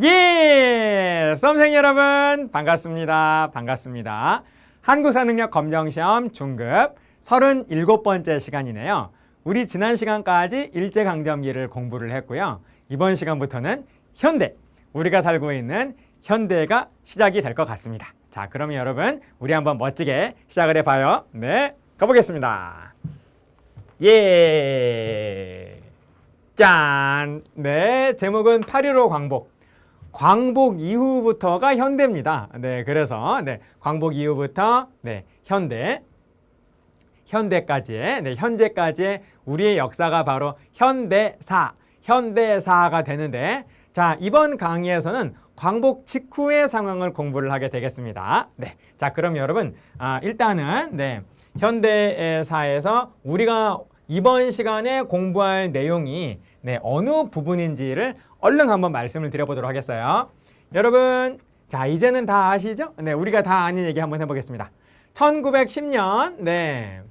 예! 수험생 여러분 반갑습니다. 반갑습니다. 한국사능력검정시험 중급 37번째 시간이네요. 우리 지난 시간까지 일제강점기를 공부를 했고요. 이번 시간부터는 현대, 우리가 살고 있는 현대가 시작이 될 것 같습니다. 자, 그러면 여러분 우리 한번 멋지게 시작을 해봐요. 네, 가보겠습니다. 예! 짠! 네, 제목은 8.15 광복. 광복 이후부터가 현대입니다. 네, 그래서 광복 이후부터 현대까지의 현재까지의 우리의 역사가 바로 현대사가 되는데, 자, 이번 강의에서는 광복 직후의 상황을 공부를 하게 되겠습니다. 네, 자, 그럼 여러분 일단은 현대사에서 우리가 이번 시간에 공부할 내용이 어느 부분인지를 얼른 한번 말씀을 드려보도록 하겠어요. 여러분, 자, 이제는 다 아시죠? 네, 우리가 다 아는 얘기 한번 해보겠습니다. 1910년,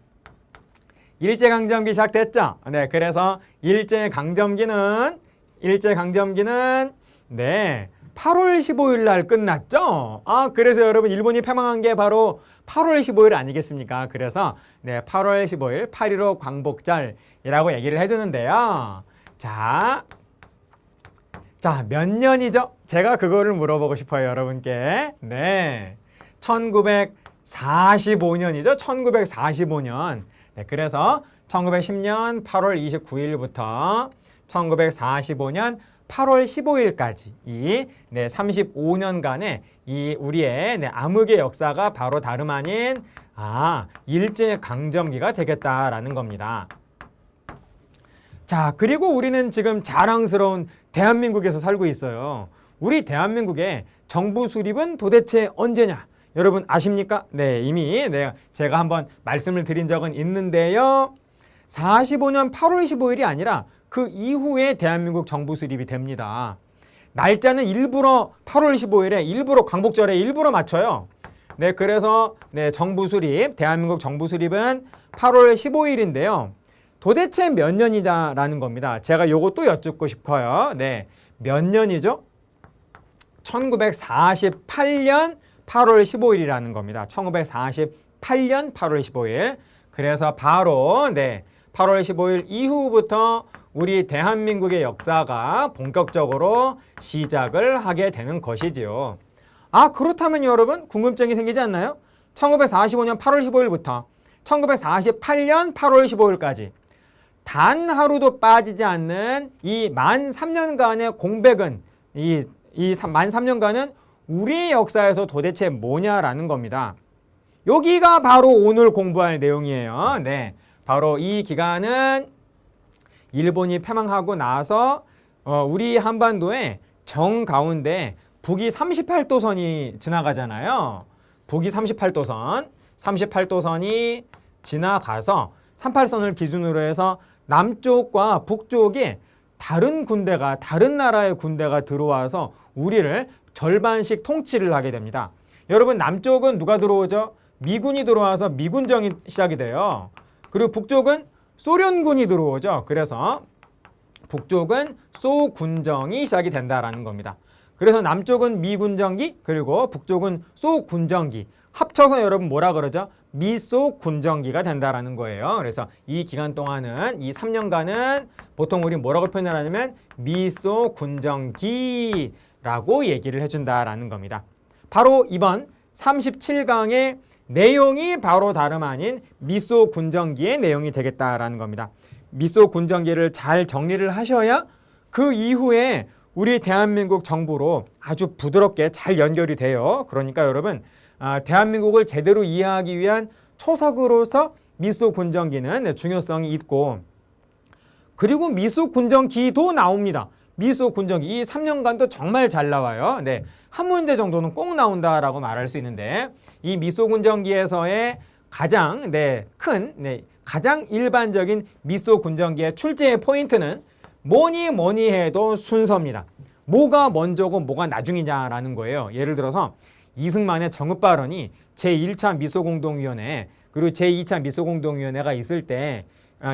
일제강점기 시작됐죠? 네, 그래서 일제강점기는 8월 15일 날 끝났죠? 그래서 여러분 일본이 패망한 게 바로 8월 15일 아니겠습니까? 그래서 8월 15일 8.15 광복절이라고 얘기를 해주는데요. 자, 몇 년이죠? 제가 그거를 물어보고 싶어요, 여러분께. 1945년이죠? 1945년. 그래서 1910년 8월 29일부터 1945년 8월 15일까지 이 35년간의 이 우리의 암흑의 역사가 바로 다름 아닌 일제강점기가 되겠다라는 겁니다. 자, 그리고 우리는 지금 자랑스러운 대한민국에서 살고 있어요. 우리 대한민국의 정부 수립은 도대체 언제냐? 여러분 아십니까? 네, 이미 제가 한번 말씀을 드린 적은 있는데요. 45년 8월 15일이 아니라 그 이후에 대한민국 정부 수립이 됩니다. 날짜는 일부러 8월 15일에 일부러 광복절에 일부러 맞춰요. 그래서 정부 수립, 대한민국 정부 수립은 8월 15일인데요. 도대체 몇 년이냐라는 겁니다. 제가 요거 또 여쭙고 싶어요. 몇 년이죠? 1948년 8월 15일이라는 겁니다. 1948년 8월 15일. 그래서 바로 8월 15일 이후부터 우리 대한민국의 역사가 본격적으로 시작을 하게 되는 것이지요. 그렇다면 여러분 궁금증이 생기지 않나요? 1945년 8월 15일부터 1948년 8월 15일까지 단 하루도 빠지지 않는 이 만 3년간의 공백은 만 3년간은 우리의 역사에서 도대체 뭐냐라는 겁니다. 여기가 바로 오늘 공부할 내용이에요. 바로 이 기간은 일본이 패망하고 나서 우리 한반도에 정가운데 북위 38도선이 지나가잖아요. 북위 38도선이 지나가서 38선을 기준으로 해서 남쪽과 북쪽에 다른 나라의 군대가 들어와서 우리를 절반씩 통치를 하게 됩니다. 여러분, 남쪽은 누가 들어오죠? 미군이 들어와서 미군정이 시작이 돼요. 그리고 북쪽은 소련군이 들어오죠. 그래서 북쪽은 소군정이 시작이 된다라는 겁니다. 그래서 남쪽은 미군정기, 그리고 북쪽은 소군정기. 합쳐서 여러분 뭐라 그러죠? 미소군정기가 된다라는 거예요. 그래서 이 기간 동안은, 이 3년간은 보통 우리 뭐라고 표현을 하냐면 미소군정기라고 얘기를 해준다라는 겁니다. 바로 이번 37강의 내용이 바로 다름 아닌 미소군정기의 내용이 되겠다라는 겁니다. 미소군정기를 잘 정리를 하셔야 그 이후에 우리 대한민국 정부로 아주 부드럽게 잘 연결이 돼요. 그러니까 여러분 대한민국을 제대로 이해하기 위한 초석으로서 미소군정기는 중요성이 있고, 그리고 미소군정기도 나옵니다. 미소군정기 이 3년간도 정말 잘 나와요. 한 문제 정도는 꼭 나온다라고 말할 수 있는데, 이 미소군정기에서의 가장 가장 일반적인 미소군정기의 출제의 포인트는 뭐니 해도 순서입니다. 뭐가 먼저고 뭐가 나중이냐라는 거예요. 예를 들어서 이승만의 정읍 발언이 제1차 미소공동위원회 그리고 제2차 미소공동위원회가 있을 때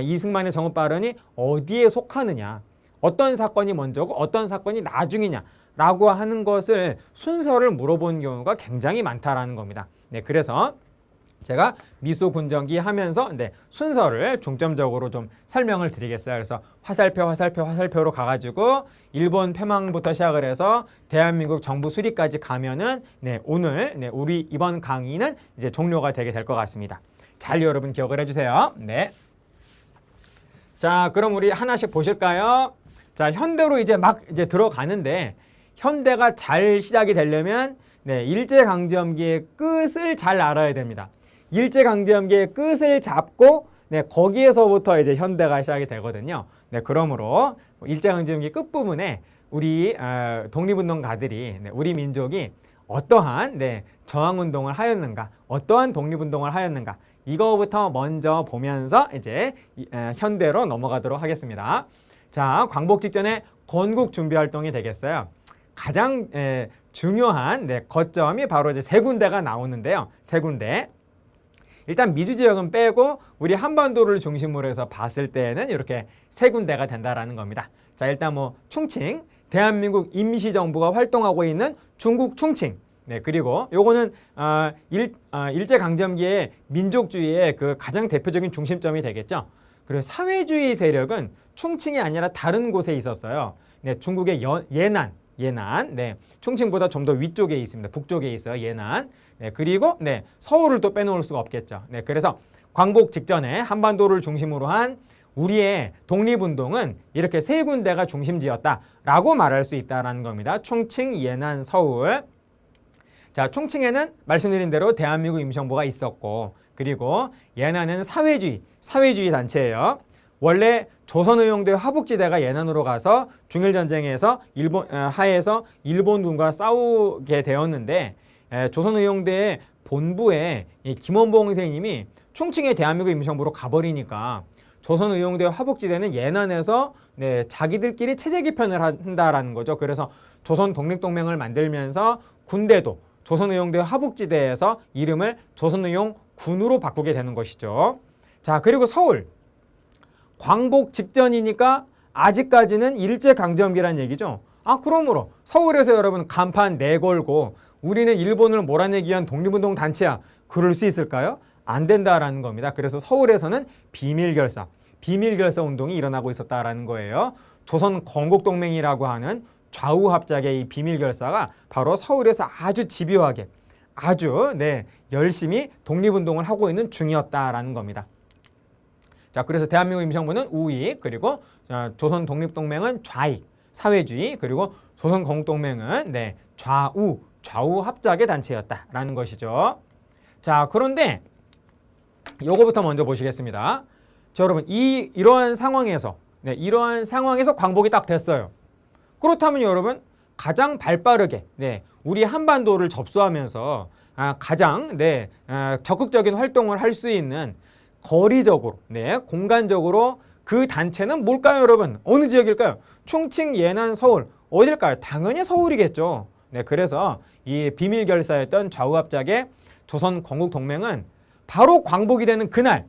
이승만의 정읍 발언이 어디에 속하느냐, 어떤 사건이 먼저고 어떤 사건이 나중이냐라고 하는 것을 순서를 물어보는 경우가 굉장히 많다라는 겁니다. 네, 그래서 제가 미소 군정기 하면서 순서를 중점적으로 좀 설명을 드리겠어요. 그래서 화살표로 가가지고 일본 패망부터 시작을 해서 대한민국 정부 수립까지 가면은 오늘 우리 이번 강의는 이제 종료가 되게 될 것 같습니다. 잘 여러분 기억을 해주세요. 네. 자, 그럼 우리 하나씩 보실까요? 자, 현대로 이제 막 들어가는데 현대가 잘 시작이 되려면 일제강점기의 끝을 잘 알아야 됩니다. 일제강점기의 끝을 잡고 거기에서부터 이제 현대가 시작이 되거든요. 그러므로 일제강점기 끝부분에 우리 독립운동가들이 우리 민족이 어떠한 저항운동을 하였는가, 어떠한 독립운동을 하였는가, 이거부터 먼저 보면서 이제 현대로 넘어가도록 하겠습니다. 자, 광복 직전에 건국 준비 활동이 되겠어요. 가장 중요한 거점이 바로 이제 세 군데가 나오는데요. 세 군데. 일단 미주 지역은 빼고 우리 한반도를 중심으로 해서 봤을 때는 이렇게 세 군데가 된다라는 겁니다. 자, 일단 뭐 충칭, 대한민국 임시정부가 활동하고 있는 중국 충칭. 그리고 요거는 일제강점기의 민족주의의 그 가장 대표적인 중심점이 되겠죠. 그리고 사회주의 세력은 충칭이 아니라 다른 곳에 있었어요. 중국의 예난. 충칭보다 좀 더 위쪽에 있습니다. 북쪽에 있어요. 예난. 그리고 서울을 또 빼놓을 수가 없겠죠. 그래서 광복 직전에 한반도를 중심으로 한 우리의 독립운동은 이렇게 세 군데가 중심지였다라고 말할 수 있다는 겁니다. 충칭, 예난, 서울. 자, 충칭에는 말씀드린 대로 대한민국 임시정부가 있었고, 그리고 예난은 사회주의 단체예요. 원래 조선의용대 화북지대가 예난으로 가서 중일전쟁에서 하에서 일본군과 싸우게 되었는데, 조선의용대의 본부에 이 김원봉 선생님이 충칭에 대한민국 임시정부로 가버리니까 조선의용대 화북지대는 예난에서 자기들끼리 체제 개편을 한다라는 거죠. 그래서 조선 독립동맹을 만들면서 군대도 조선의용대 화북지대에서 이름을 조선의용군으로 바꾸게 되는 것이죠. 자, 그리고 서울. 광복 직전이니까 아직까지는 일제강점기란 얘기죠. 그러므로 서울에서 여러분 간판 내걸고 우리는 일본을 몰아내기 위한 독립운동 단체야. 그럴 수 있을까요? 안 된다라는 겁니다. 그래서 서울에서는 비밀결사 운동이 일어나고 있었다라는 거예요. 조선 건국동맹이라고 하는 좌우 합작의 이 비밀결사가 바로 서울에서 아주 집요하게 아주 열심히 독립운동을 하고 있는 중이었다라는 겁니다. 자, 그래서 대한민국 임시정부는 우익, 그리고 조선 독립동맹은 좌익, 사회주의, 그리고 조선 건국동맹은 좌우 합작의 단체였다라는 것이죠. 자, 그런데 요거부터 먼저 보시겠습니다. 자, 여러분 이러한 상황에서 광복이 딱 됐어요. 그렇다면 여러분 가장 발빠르게 우리 한반도를 접수하면서 가장 적극적인 활동을 할 수 있는 거리적으로 공간적으로 그 단체는 뭘까요, 여러분? 어느 지역일까요? 충칭, 예난, 서울. 어딜까요? 당연히 서울이겠죠. 그래서 이 비밀결사였던 좌우합작의 조선 건국동맹은 바로 광복이 되는 그날,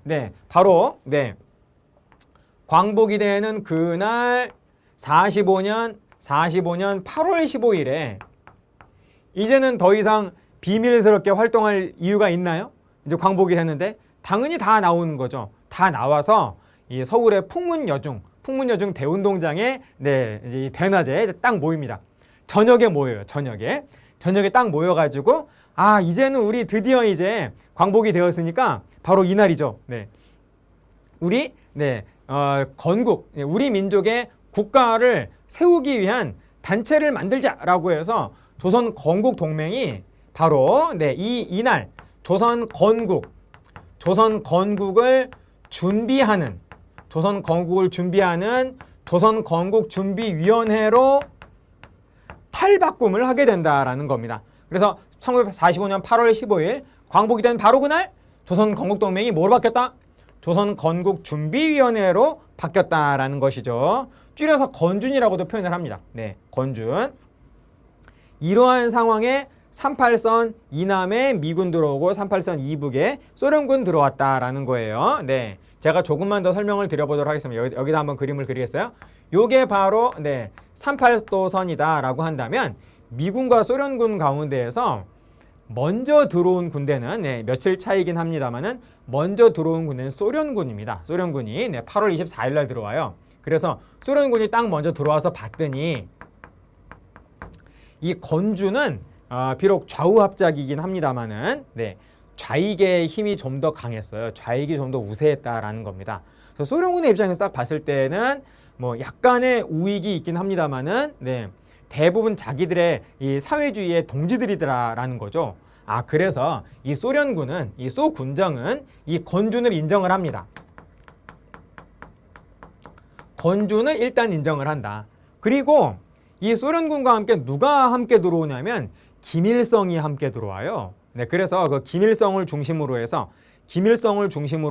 광복이 되는 그날 45년 8월 15일에 이제는 더 이상 비밀스럽게 활동할 이유가 있나요? 이제 광복이 됐는데 당연히 다 나오는 거죠. 다 나와서 이 서울의 풍문여중 대운동장에 이 대낮에 딱 모입니다. 저녁에 모여요. 저녁에 딱 모여가지고 이제는 우리 드디어 이제 광복이 되었으니까 바로 이날이죠. 우리 건국, 우리 민족의 국가를 세우기 위한 단체를 만들자라고 해서 조선 건국 동맹이 바로 이날 조선 건국을 준비하는 조선 건국 준비위원회로 탈바꿈을 하게 된다라는 겁니다. 그래서 1945년 8월 15일 광복이 된 바로 그날 조선 건국 동맹이 뭐로 바뀌었다? 조선 건국 준비위원회로 바뀌었다라는 것이죠. 줄여서 건준이라고도 표현을 합니다. 건준. 이러한 상황에 38선 이남에 미군 들어오고 38선 이북에 소련군 들어왔다라는 거예요. 제가 조금만 더 설명을 드려보도록 하겠습니다. 여기다 한번 그림을 그리겠어요? 요게 바로 38도선이다라고 한다면 미군과 소련군 가운데에서 먼저 들어온 군대는 며칠 차이긴 합니다만은 먼저 들어온 군대는 소련군입니다. 소련군이 8월 24일 날 들어와요. 그래서 소련군이 딱 먼저 들어와서 봤더니 이 건주는 비록 좌우 합작이긴 합니다만은 좌익의 힘이 좀 더 강했어요. 좌익이 좀 더 우세했다라는 겁니다. 그래서 소련군의 입장에서 딱 봤을 때는 뭐 약간의 우익이 있긴 합니다만은 대부분 자기들의 이 사회주의의 동지들이더라라는 거죠. 그래서 이 소련군은, 이 소군정은 이 건준을 인정을 합니다. 건준을 일단 인정을 한다. 그리고 이 소련군과 함께 누가 함께 들어오냐면 김일성이 함께 들어와요. 그래서 그 김일성을 중심으로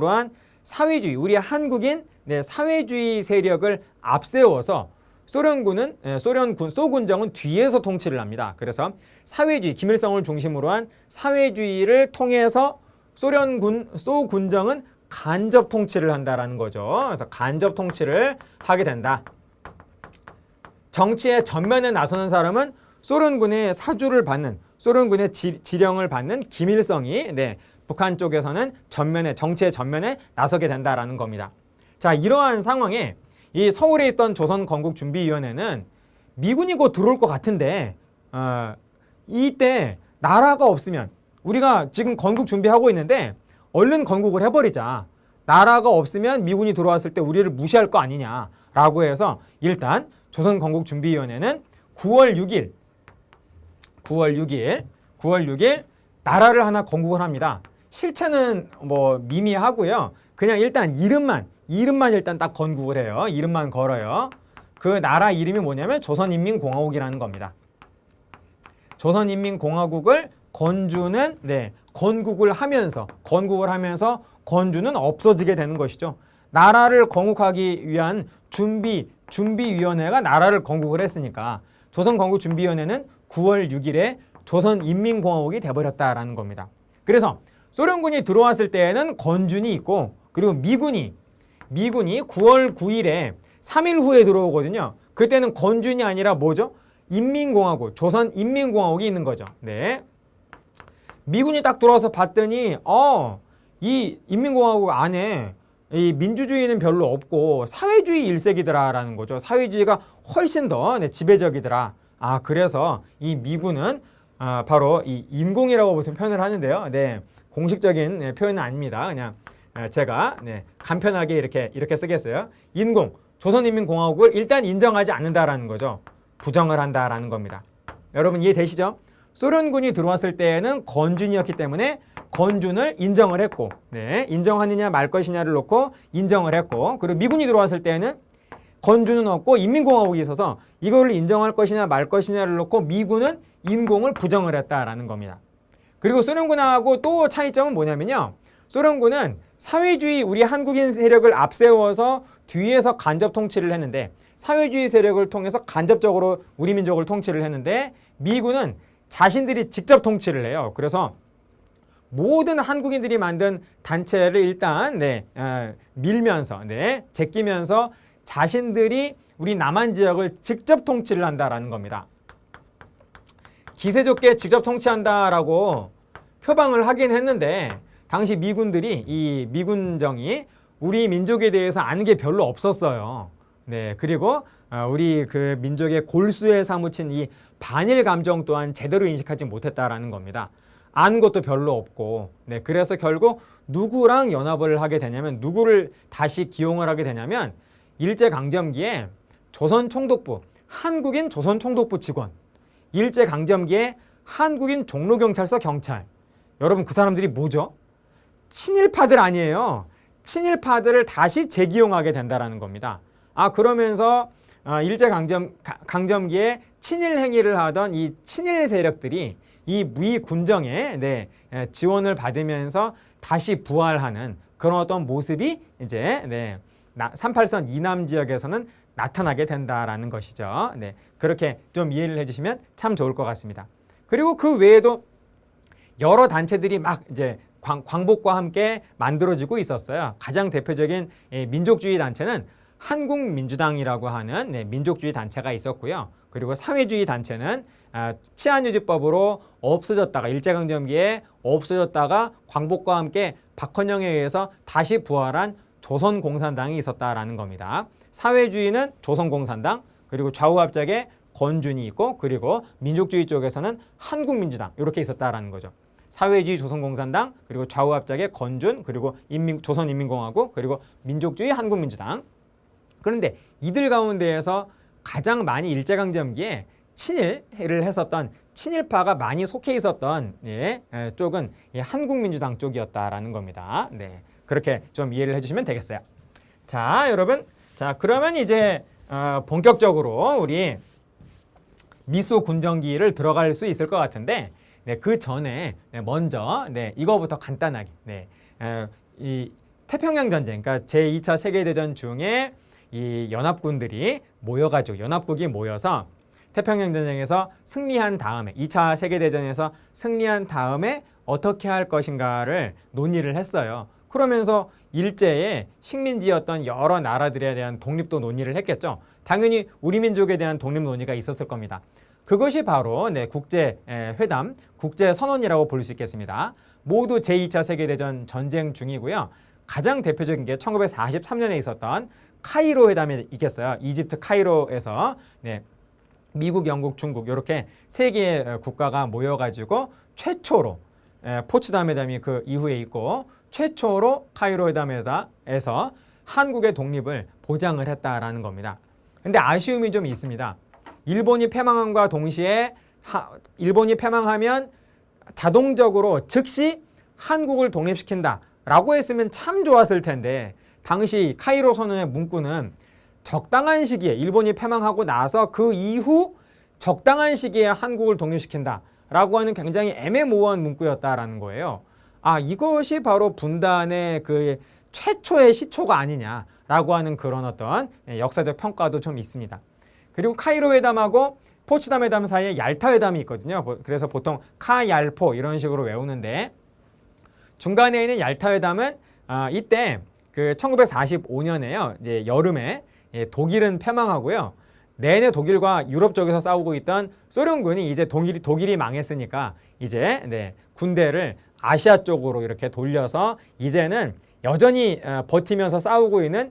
한 사회주의, 우리 한국인 사회주의 세력을 앞세워서 소군정은 뒤에서 통치를 합니다. 그래서 사회주의, 김일성을 중심으로 한 사회주의를 통해서 소군정은 간접 통치를 한다라는 거죠. 그래서 간접 통치를 하게 된다. 정치의 전면에 나서는 사람은 소련군의 사주를 받는, 소련군의 지령을 받는 김일성이 북한 쪽에서는 정치의 전면에 나서게 된다라는 겁니다. 자, 이러한 상황에 이 서울에 있던 조선건국준비위원회는 미군이 곧 들어올 것 같은데 이때 나라가 없으면 우리가 지금 건국 준비하고 있는데 얼른 건국을 해버리자. 나라가 없으면 미군이 들어왔을 때 우리를 무시할 거 아니냐라고 해서 일단 조선건국준비위원회는 9월 6일 나라를 하나 건국을 합니다. 실체는 뭐 미미하고요. 그냥 일단 이름만 일단 딱 건국을 해요. 이름만 걸어요. 그 나라 이름이 뭐냐면 조선인민공화국이라는 겁니다. 조선인민공화국을 건주는 건국을 하면서 건주는 없어지게 되는 것이죠. 나라를 건국하기 위한 준비위원회가 나라를 건국을 했으니까 조선건국준비위원회는 9월 6일에 조선인민공화국이 돼버렸다라는 겁니다. 그래서 소련군이 들어왔을 때에는 건준이 있고 그리고 미군이 9월 9일에 3일 후에 들어오거든요. 그때는 건준이 아니라 뭐죠? 인민공화국, 조선인민공화국이 있는 거죠. 미군이 딱 들어와서 봤더니 이 인민공화국 안에 이 민주주의는 별로 없고 사회주의 일색이더라라는 거죠. 사회주의가 훨씬 더 지배적이더라. 그래서 이 미군은 바로 이 인공이라고 보통 표현을 하는데요. 공식적인 표현은 아닙니다. 그냥 제가 간편하게 이렇게 쓰겠어요. 인공, 조선인민공화국을 일단 인정하지 않는다라는 거죠. 부정을 한다라는 겁니다. 여러분 이해되시죠? 소련군이 들어왔을 때에는 건준이었기 때문에 건준을 인정을 했고 인정하느냐 말 것이냐를 놓고 인정을 했고 그리고 미군이 들어왔을 때에는 건준은 없고 인민공화국이 있어서 이거를 인정할 것이냐 말 것이냐를 놓고 미군은 인공을 부정을 했다라는 겁니다. 그리고 소련군하고 또 차이점은 뭐냐면요. 소련군은 사회주의 우리 한국인 세력을 앞세워서 뒤에서 간접 통치를 했는데 사회주의 세력을 통해서 간접적으로 우리 민족을 통치를 했는데 미군은 자신들이 직접 통치를 해요. 그래서 모든 한국인들이 만든 단체를 일단 밀면서 제끼면서 자신들이 우리 남한 지역을 직접 통치를 한다라는 겁니다. 기세 좋게 직접 통치한다라고 표방을 하긴 했는데 당시 미군들이 이 미군정이 우리 민족에 대해서 아는 게 별로 없었어요. 그리고 우리 그 민족의 골수에 사무친 이 반일 감정 또한 제대로 인식하지 못했다라는 겁니다. 아는 것도 별로 없고 그래서 결국 누구랑 연합을 하게 되냐면 누구를 다시 기용을 하게 되냐면 일제강점기에 조선총독부, 한국인 조선총독부 직원, 일제강점기에 한국인 종로경찰서 경찰. 여러분 그 사람들이 뭐죠? 친일파들 아니에요. 친일파들을 다시 재기용하게 된다라는 겁니다. 그러면서 일제강점기에 친일 행위를 하던 이 친일 세력들이 이 군정에 지원을 받으면서 다시 부활하는 그런 어떤 모습이 이제 38선 이남 지역에서는 나타나게 된다라는 것이죠. 그렇게 좀 이해를 해주시면 참 좋을 것 같습니다. 그리고 그 외에도 여러 단체들이 막 이제 광복과 함께 만들어지고 있었어요. 가장 대표적인 민족주의 단체는 한국민주당이라고 하는 네, 민족주의 단체가 있었고요. 그리고 사회주의 단체는 치안유지법으로 없어졌다가 일제강점기에 없어졌다가 광복과 함께 박헌영에 의해서 다시 부활한 조선공산당이 있었다라는 겁니다. 사회주의는 조선공산당, 그리고 좌우합작에 건준이 있고, 그리고 민족주의 쪽에서는 한국민주당 이렇게 있었다라는 거죠. 사회주의 조선공산당, 그리고 좌우합작에 건준, 그리고 조선인민공화국, 그리고 민족주의 한국민주당. 그런데 이들 가운데에서 가장 많이 일제강점기에 친일을 했었던 친일파가 많이 속해 있었던 쪽은 한국민주당 쪽이었다라는 겁니다. 네, 그렇게 좀 이해를 해주시면 되겠어요. 자, 여러분, 자 그러면 이제 본격적으로 우리 미소 군정기를 들어갈 수 있을 것 같은데, 네, 그 전에 먼저 이거부터 간단하게 이 태평양 전쟁, 그러니까 제2차 세계대전 중에 이 연합군들이 모여가지고 연합국이 모여서 태평양 전쟁에서 승리한 다음에 2차 세계대전에서 승리한 다음에 어떻게 할 것인가를 논의를 했어요. 그러면서 일제의 식민지였던 여러 나라들에 대한 독립도 논의를 했겠죠. 당연히 우리 민족에 대한 독립 논의가 있었을 겁니다. 그것이 바로 국제회담, 국제선언이라고 볼 수 있겠습니다. 모두 제2차 세계대전 전쟁 중이고요. 가장 대표적인 게 1943년에 있었던 카이로 회담이 있겠어요. 이집트 카이로에서 미국, 영국, 중국 이렇게 세 개의 국가가 모여가지고 최초로 포츠담 회담이 그 이후에 있고 최초로 카이로 회담에서 한국의 독립을 보장을 했다라는 겁니다. 근데 아쉬움이 좀 있습니다. 일본이 패망함과 동시에 일본이 패망하면 자동적으로 즉시 한국을 독립시킨다라고 했으면 참 좋았을 텐데, 당시 카이로 선언의 문구는 적당한 시기에 일본이 패망하고 나서 그 이후 적당한 시기에 한국을 독립시킨다라고 하는 굉장히 애매모호한 문구였다라는 거예요. 이것이 바로 분단의 그 최초의 시초가 아니냐라고 하는 그런 어떤 역사적 평가도 좀 있습니다. 그리고 카이로 회담하고 포츠담 회담 사이에 얄타 회담이 있거든요. 그래서 보통 카얄포 이런 식으로 외우는데, 중간에 있는 얄타 회담은 이때 그 1945년에요. 이제 여름에 독일은 패망하고요. 내내 독일과 유럽 쪽에서 싸우고 있던 소련군이 이제 독일이 망했으니까 이제 군대를 아시아 쪽으로 이렇게 돌려서 이제는 여전히 버티면서 싸우고 있는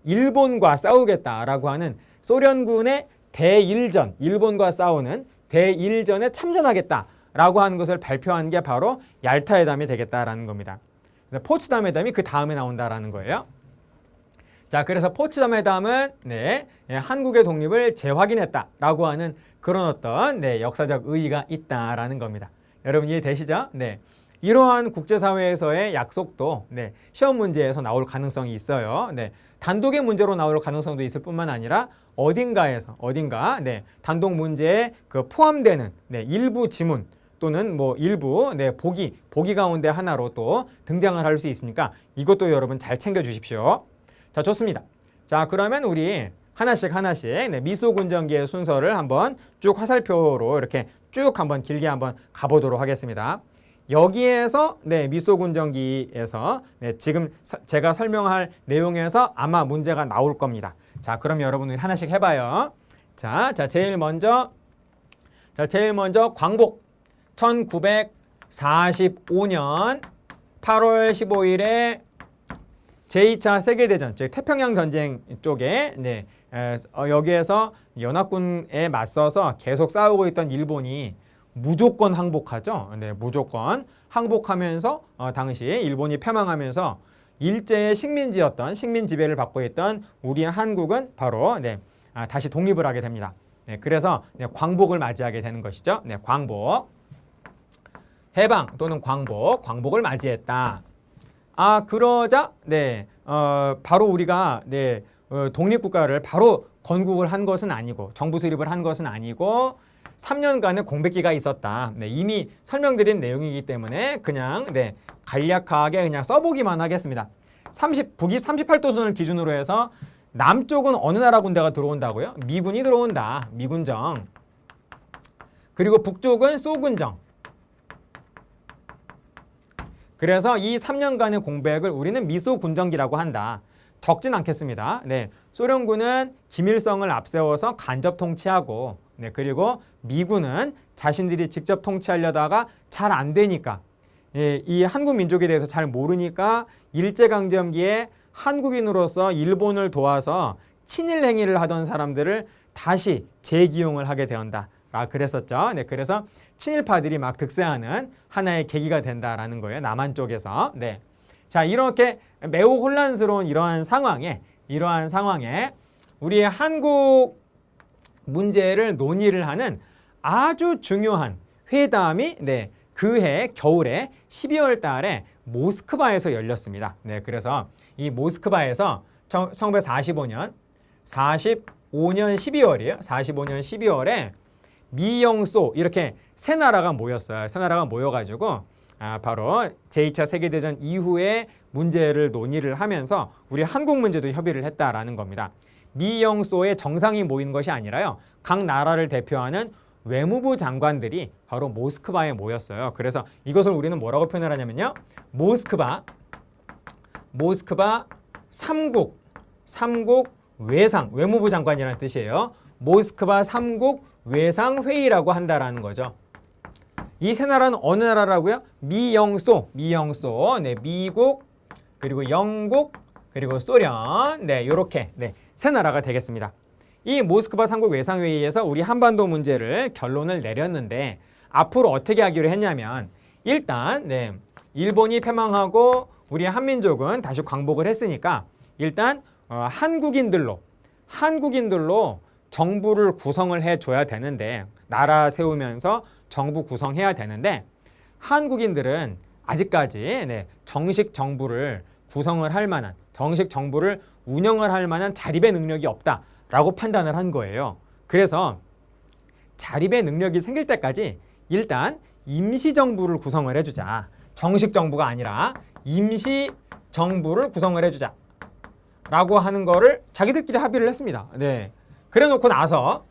일본과 싸우겠다라고 하는 소련군의 대일전, 일본과 싸우는 대일전에 참전하겠다라고 하는 것을 발표한 게 바로 얄타 회담이 되겠다라는 겁니다. 포츠담 회담이 그 다음에 나온다라는 거예요. 자, 그래서 포츠담 회담은 한국의 독립을 재확인했다라고 하는 그런 어떤 역사적 의의가 있다라는 겁니다. 여러분 이해되시죠? 이러한 국제사회에서의 약속도 시험 문제에서 나올 가능성이 있어요. 단독의 문제로 나올 가능성도 있을 뿐만 아니라 어딘가 단독 문제에 그 포함되는 일부 지문 또는 뭐 일부 보기 가운데 하나로 또 등장을 할 수 있으니까 이것도 여러분 잘 챙겨 주십시오. 자, 좋습니다. 자, 그러면 우리 하나씩 미소 군정기의 순서를 한번 쭉 화살표로 이렇게 쭉 한번 길게 한번 가보도록 하겠습니다. 여기에서 미소 군정기에서 지금 제가 설명할 내용에서 아마 문제가 나올 겁니다. 자, 그럼 여러분들 하나씩 해봐요. 자, 제일 먼저 광복 1945년 8월 15일에 제2차 세계대전, 즉 태평양 전쟁 쪽에 여기에서 연합군에 맞서서 계속 싸우고 있던 일본이 무조건 항복하죠. 무조건 항복하면서 당시 일본이 패망하면서 일제의 식민 지배를 받고 있던 우리 한국은 바로 다시 독립을 하게 됩니다. 그래서 광복을 맞이하게 되는 것이죠. 광복. 해방 또는 광복을 맞이했다. 그러자 바로 우리가 독립국가를 바로 건국을 한 것은 아니고 정부 수립을 한 것은 아니고 3년간의 공백기가 있었다. 이미 설명드린 내용이기 때문에 그냥 간략하게 그냥 써보기만 하겠습니다. 북위 38도선을 기준으로 해서 남쪽은 어느 나라 군대가 들어온다고요? 미군이 들어온다. 미군정. 그리고 북쪽은 소군정. 그래서 이 3년간의 공백을 우리는 미소 군정기라고 한다. 적진 않겠습니다. 네, 소련군은 김일성을 앞세워서 간접 통치하고, 네, 그리고 미군은 자신들이 직접 통치하려다가 잘 안 되니까, 예, 이 한국 민족에 대해서 잘 모르니까 일제강점기에 한국인으로서 일본을 도와서 친일 행위를 하던 사람들을 다시 재기용을 하게 되었다. 그랬었죠. 네, 그래서 친일파들이 막 득세하는 하나의 계기가 된다라는 거예요. 남한 쪽에서. 네. 자, 이렇게 매우 혼란스러운 이러한 상황에 우리의 한국 문제를 논의를 하는 아주 중요한 회담이, 네, 그해 겨울에 12월 달에 모스크바에서 열렸습니다. 네, 그래서 이 모스크바에서 1945년 12월이에요. 45년 12월에 미영소 이렇게 세 나라가 모였어요. 세 나라가 모여가지고 바로 제2차 세계대전 이후의 문제를 논의를 하면서 우리 한국 문제도 협의를 했다라는 겁니다. 미영소에 정상이 모인 것이 아니라요, 각 나라를 대표하는 외무부 장관들이 바로 모스크바에 모였어요. 그래서 이것을 우리는 뭐라고 표현을 하냐면요, 모스크바 삼국 외상, 외무부 장관이라는 뜻이에요. 모스크바 삼국 외상 회의라고 한다라는 거죠. 이 세 나라는 어느 나라라고요? 미영소, 네, 미국, 그리고 영국, 그리고 소련, 네, 요렇게, 네, 세 나라가 되겠습니다. 이 모스크바 삼국 외상 회의에서 우리 한반도 문제를 결론을 내렸는데, 앞으로 어떻게 하기로 했냐면, 일단, 네, 일본이 패망하고 우리 한민족은 다시 광복을 했으니까 일단 한국인들로 정부를 구성을 해줘야 되는데, 나라 세우면서 정부 구성해야 되는데, 한국인들은 아직까지, 네, 정식 정부를 구성을 할 만한, 정식 정부를 운영을 할 만한 자립의 능력이 없다라고 판단을 한 거예요. 그래서 자립의 능력이 생길 때까지 일단 임시정부를 구성을 해주자. 정식 정부가 아니라 임시정부를 구성을 해주자 라고 하는 거를 자기들끼리 합의를 했습니다. 네. 그래 놓고 나서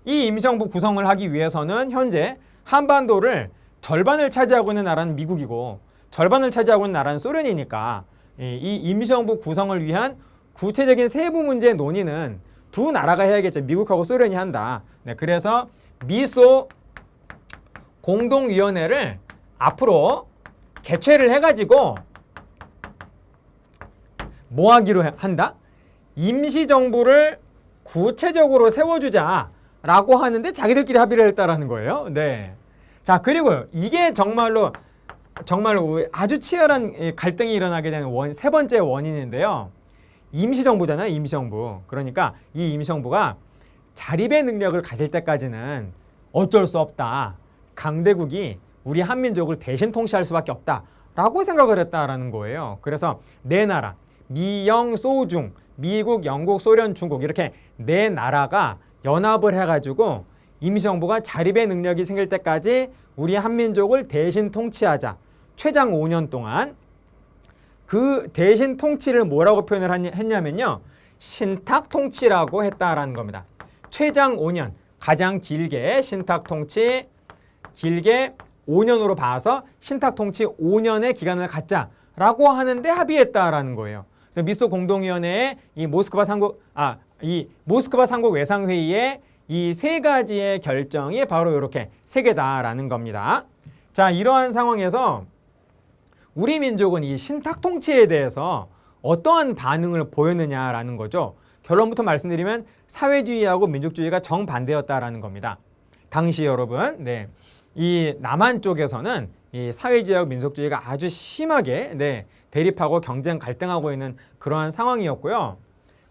이 임시정부 구성을 하기 위해서는 현재 한반도를 절반을 차지하고 있는 나라는 미국이고 절반을 차지하고 있는 나라는 소련이니까 이 임시정부 구성을 위한 구체적인 세부 문제 논의는 두 나라가 해야겠죠. 미국하고 소련이 한다. 네, 그래서 미소 공동위원회를 앞으로 개최를 해가지고 뭐 하기로 한다? 임시정부를 구체적으로 세워주자라고 하는데 자기들끼리 합의를 했다라는 거예요. 네. 자, 그리고 이게 정말로 아주 치열한 갈등이 일어나게 되는 세 번째 원인인데요. 임시정부잖아요. 임시정부. 그러니까 이 임시정부가 자립의 능력을 가질 때까지는 어쩔 수 없다. 강대국이 우리 한민족을 대신 통치할 수밖에 없다라고 생각을 했다라는 거예요. 그래서 네 나라, 미영, 소중, 미국, 영국, 소련, 중국 이렇게 네 나라가 연합을 해가지고 임시정부가 자립의 능력이 생길 때까지 우리 한민족을 대신 통치하자. 최장 5년 동안. 그 대신 통치를 뭐라고 표현을 했냐면요, 신탁통치라고 했다라는 겁니다. 최장 5년, 가장 길게 신탁통치, 길게 5년으로 봐서 신탁통치 5년의 기간을 갖자라고 하는데 합의했다라는 거예요. 그래서 미소 공동위원회의 이 모스크바 삼국 외상회의의 이 세 가지의 결정이 바로 이렇게 세 개다라는 겁니다. 자, 이러한 상황에서 우리 민족은 이 신탁통치에 대해서 어떠한 반응을 보였느냐라는 거죠. 결론부터 말씀드리면 사회주의하고 민족주의가 정반대였다라는 겁니다. 당시 여러분, 네, 이 남한 쪽에서는 이 사회주의하고 민족주의가 아주 심하게, 네, 대립하고 경쟁 갈등하고 있는 그러한 상황이었고요.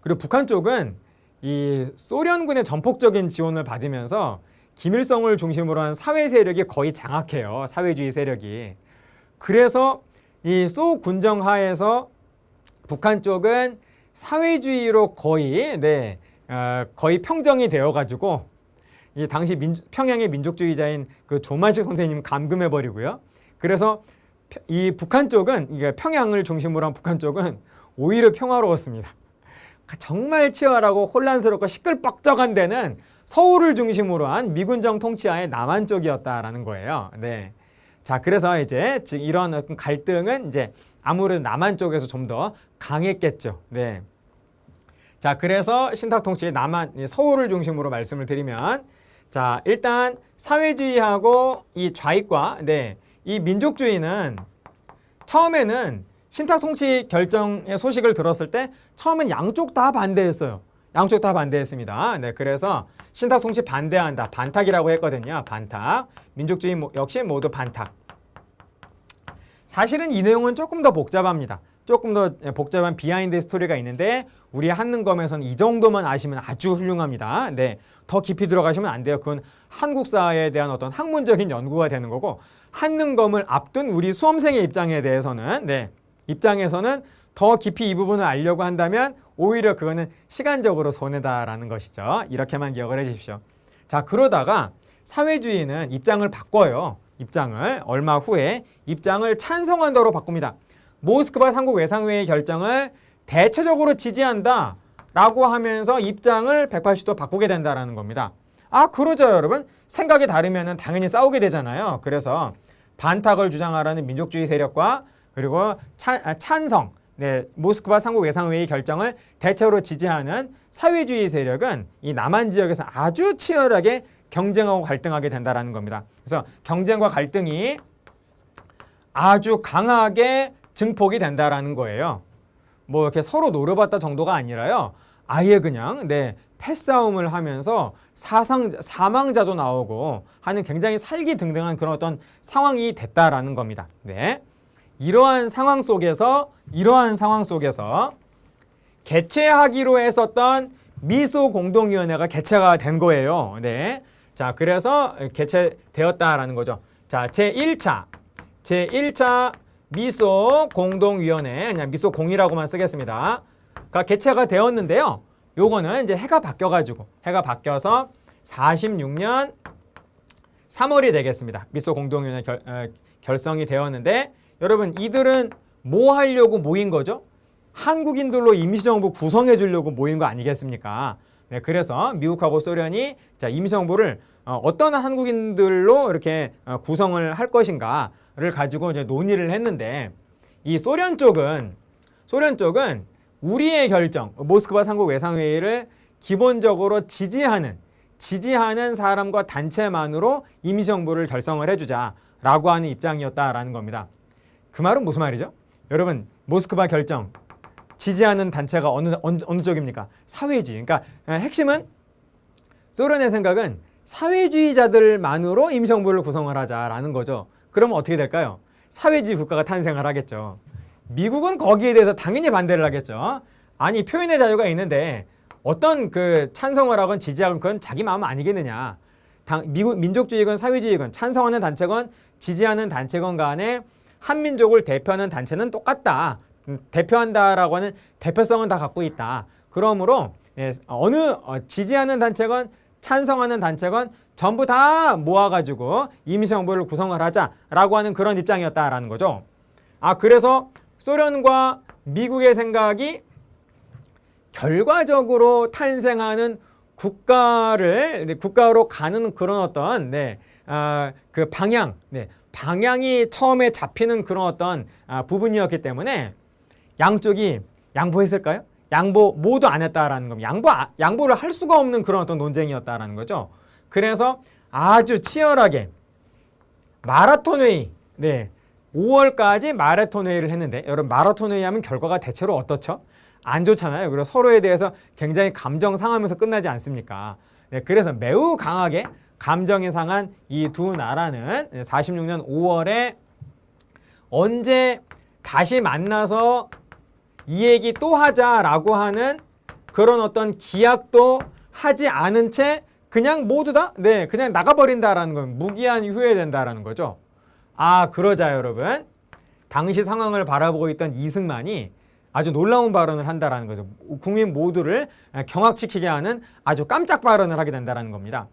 그리고 북한 쪽은 이 소련군의 전폭적인 지원을 받으면서 김일성을 중심으로 한 사회 세력이 거의 장악해요. 사회주의 세력이. 그래서 이 소군정 하에서 북한 쪽은 사회주의로 거의, 네, 거의 평정이 되어가지고 이 당시 평양의 민족주의자인 그 조만식 선생님 감금해버리고요. 그래서 이 북한 쪽은, 이게 평양을 중심으로 한 북한 쪽은 오히려 평화로웠습니다. 정말 치열하고 혼란스럽고 시끌벅적한 데는 서울을 중심으로 한 미군정 통치하의 남한 쪽이었다라는 거예요. 네. 자, 그래서 이제 이런 갈등은 이제 아무래도 남한 쪽에서 좀 더 강했겠죠. 네. 자, 그래서 신탁통치 남한, 서울을 중심으로 말씀을 드리면, 자, 일단 사회주의하고 이 좌익과, 네, 이 민족주의는 처음에는 신탁통치 결정의 소식을 들었을 때 처음엔 양쪽 다 반대했어요. 양쪽 다 반대했습니다. 네, 그래서 신탁통치 반대한다. 반탁이라고 했거든요. 반탁. 민족주의 역시 모두 반탁. 사실은 이 내용은 조금 더 복잡합니다. 조금 더 복잡한 비하인드 스토리가 있는데 우리 한능검에서는 이 정도만 아시면 아주 훌륭합니다. 네, 더 깊이 들어가시면 안 돼요. 그건 한국사에 대한 어떤 학문적인 연구가 되는 거고 한능검을 앞둔 우리 수험생의 입장에 대해서는 입장에서는 더 깊이 이 부분을 알려고 한다면 오히려 그거는 시간적으로 손해다라는 것이죠. 이렇게만 기억을 해 주십시오. 자, 그러다가 사회주의는 입장을 바꿔요. 입장을 얼마 후에 입장을 찬성한다로 바꿉니다. 모스크바 삼국 외상회의 결정을 대체적으로 지지한다 라고 하면서 입장을 180도 바꾸게 된다는 겁니다. 아, 그러죠, 여러분. 생각이 다르면 당연히 싸우게 되잖아요. 그래서 반탁을 주장하라는 민족주의 세력과 그리고 찬성, 네, 모스크바 삼국 외상회의 결정을 대체로 지지하는 사회주의 세력은 이 남한 지역에서 아주 치열하게 경쟁하고 갈등하게 된다는 겁니다. 그래서 경쟁과 갈등이 아주 강하게 증폭이 된다라는 거예요. 뭐 이렇게 서로 노려봤다 정도가 아니라요. 아예 그냥 패싸움을 하면서 사망자도 나오고 하는 굉장히 살기등등한 그런 어떤 상황이 됐다라는 겁니다. 네. 이러한 상황 속에서 개최하기로 했었던 미소 공동위원회가 개최가 된 거예요. 네. 자, 그래서 개최되었다라는 거죠. 자, 제1차 미소 공동위원회, 그냥 미소 공이라고만 쓰겠습니다. 가 개최가 되었는데요. 요거는 이제 해가 바뀌어서 46년 3월이 되겠습니다. 미소 공동위원회 결성이 되었는데 여러분 이들은 뭐 하려고 모인 거죠? 한국인들로 임시정부 구성해 주려고 모인 거 아니겠습니까? 네, 그래서 미국하고 소련이 자, 임시정부를 어떤 한국인들로 이렇게 구성을 할 것인가를 가지고 이제 논의를 했는데 이 소련 쪽은 우리의 결정, 모스크바 삼국 외상회의를 기본적으로 지지하는 사람과 단체만으로 임시정부를 결성을 해주자라고 하는 입장이었다라는 겁니다. 그 말은 무슨 말이죠? 여러분, 모스크바 결정 지지하는 단체가 어느 쪽입니까? 사회주의. 그러니까 핵심은 소련의 생각은 사회주의자들만으로 임시정부를 구성을 하자라는 거죠. 그러면 어떻게 될까요? 사회주의 국가가 탄생을 하겠죠. 미국은 거기에 대해서 당연히 반대를 하겠죠. 아니, 표현의 자유가 있는데 어떤 그 찬성을 하건 지지하건 그건 자기 마음 아니겠느냐. 미국 민족주의건 사회주의건 찬성하는 단체건 지지하는 단체건 간에 한민족을 대표하는 단체는 똑같다. 대표한다라고 하는 대표성은 다 갖고 있다. 그러므로 지지하는 단체건 찬성하는 단체건 전부 다 모아가지고 임시정부를 구성을 하자라고 하는 그런 입장이었다라는 거죠. 아, 그래서 소련과 미국의 생각이 결과적으로 탄생하는 국가로 가는 그런 어떤 그 방향이 처음에 잡히는 그런 어떤 부분이었기 때문에 양쪽이 양보했을까요? 양보 모두 안 했다라는 겁니다. 양보를 할 수가 없는 그런 어떤 논쟁이었다라는 거죠. 그래서 아주 치열하게 마라톤 회의, 5월까지 마라톤 회의를 했는데 여러분 마라톤 회의 하면 결과가 대체로 어떻죠? 안 좋잖아요. 그리고 서로에 대해서 굉장히 감정 상하면서 끝나지 않습니까? 그래서 매우 강하게 감정이 상한 이 두 나라는 46년 5월에 언제 다시 만나서 이 얘기 또 하자라고 하는 그런 어떤 기약도 하지 않은 채 그냥 모두 다 그냥 나가버린다라는 건 무기한 후회된다라는 거죠. 아, 그러자 여러분 당시 상황을 바라보고 있던 이승만이 아주 놀라운 발언을 한다라는 거죠. 국민 모두를 경악시키게 하는 아주 깜짝 발언을 하게 된다라는 겁니다.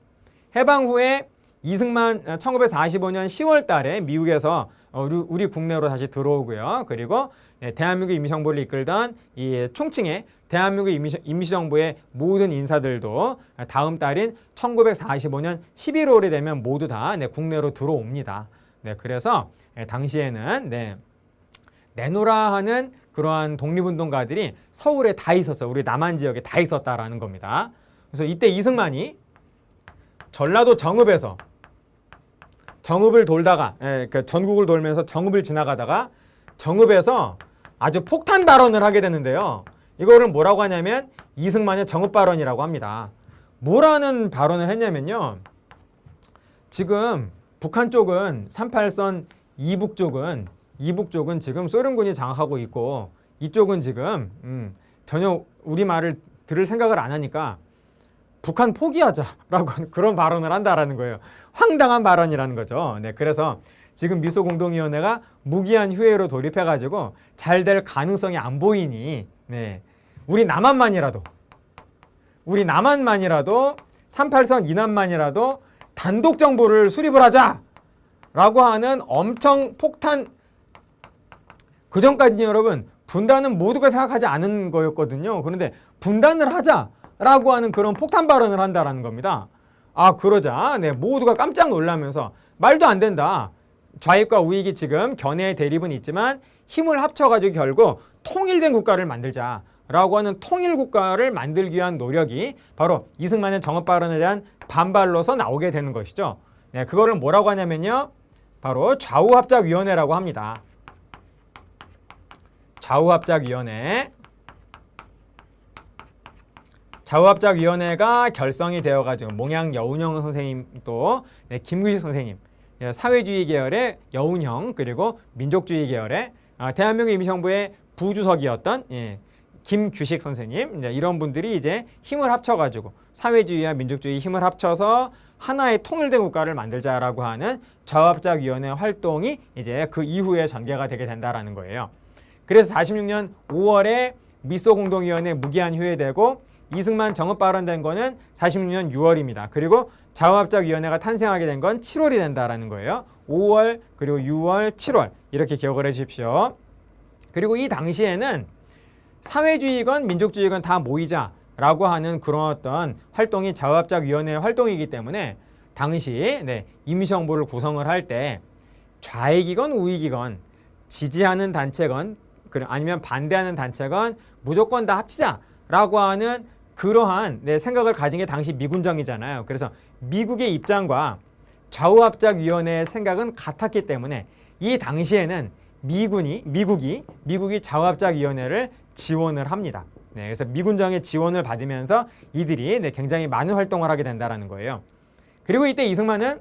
해방 후에 이승만 1945년 10월 달에 미국에서 우리 국내로 다시 들어오고요. 그리고 대한민국 임시정부를 이끌던 이 충칭의 대한민국 임시정부의 모든 인사들도 다음 달인 1945년 11월이 되면 모두 다 국내로 들어옵니다. 그래서 당시에는 내놓으라 하는 그러한 독립운동가들이 서울에 다 있었어요. 우리 남한 지역에 다 있었다라는 겁니다. 그래서 이때 이승만이 전라도 정읍에서 정읍을 돌다가 그러니까 전국을 돌면서 정읍을 지나가다가 정읍에서 아주 폭탄 발언을 하게 되는데요. 이거를 뭐라고 하냐면 이승만의 정읍 발언이라고 합니다. 뭐라는 발언을 했냐면요. 지금 북한 쪽은 38선 이북 쪽은 지금 소련군이 장악하고 있고 이쪽은 지금 전혀 우리 말을 들을 생각을 안 하니까 북한 포기하자라고 그런 발언을 한다라는 거예요. 황당한 발언이라는 거죠. 네, 그래서 지금 미소공동위원회가 무기한 휴회로 돌입해가지고 잘 될 가능성이 안 보이니 네, 우리 남한만이라도 38선 이남만이라도 단독 정부를 수립을 하자라고 하는 엄청 폭탄. 그전까지는 여러분 분단은 모두가 생각하지 않은 거였거든요. 그런데 분단을 하자라고 하는 그런 폭탄 발언을 한다라는 겁니다. 아, 그러자 네, 모두가 깜짝 놀라면서 말도 안 된다. 좌익과 우익이 지금 견해의 대립은 있지만 힘을 합쳐가지고 결국 통일된 국가를 만들자라고 하는 통일 국가를 만들기 위한 노력이 바로 이승만의 정읍 발언에 대한 반발로서 나오게 되는 것이죠. 네, 그거를 뭐라고 하냐면요. 바로 좌우합작위원회라고 합니다. 좌우합작위원회가 결성이 되어가지고 몽양 여운형 선생님 또 네, 김규식 선생님 사회주의 계열의 여운형 그리고 민족주의 계열의 대한민국 임시정부의 부주석이었던 김규식 선생님 이런 분들이 이제 힘을 합쳐가지고 사회주의와 민족주의 힘을 합쳐서 하나의 통일된 국가를 만들자라고 하는 좌우합작위원회 활동이 이제 그 이후에 전개가 되게 된다라는 거예요. 그래서 46년 5월에 미소공동위원회 무기한 휴회되고 이승만 정읍 발언된 거는 46년 6월입니다. 그리고 좌우합작위원회가 탄생하게 된 건 7월이 된다라는 거예요. 5월 그리고 6월 7월 이렇게 기억을 해 주십시오. 그리고 이 당시에는 사회주의건 민족주의건 다 모이자라고 하는 그런 어떤 활동이 좌우합작위원회 활동이기 때문에 당시 임시정부를 구성을 할 때 좌익이건 우익이건 지지하는 단체건 아니면 반대하는 단체건 무조건 다 합치자라고 하는 그러한 생각을 가진 게 당시 미군정이잖아요. 그래서 미국의 입장과 좌우합작위원회의 생각은 같았기 때문에 이 당시에는 미국이 좌우합작위원회를 지원을 합니다. 그래서 미군정의 지원을 받으면서 이들이 굉장히 많은 활동을 하게 된다는 거예요. 그리고 이때 이승만은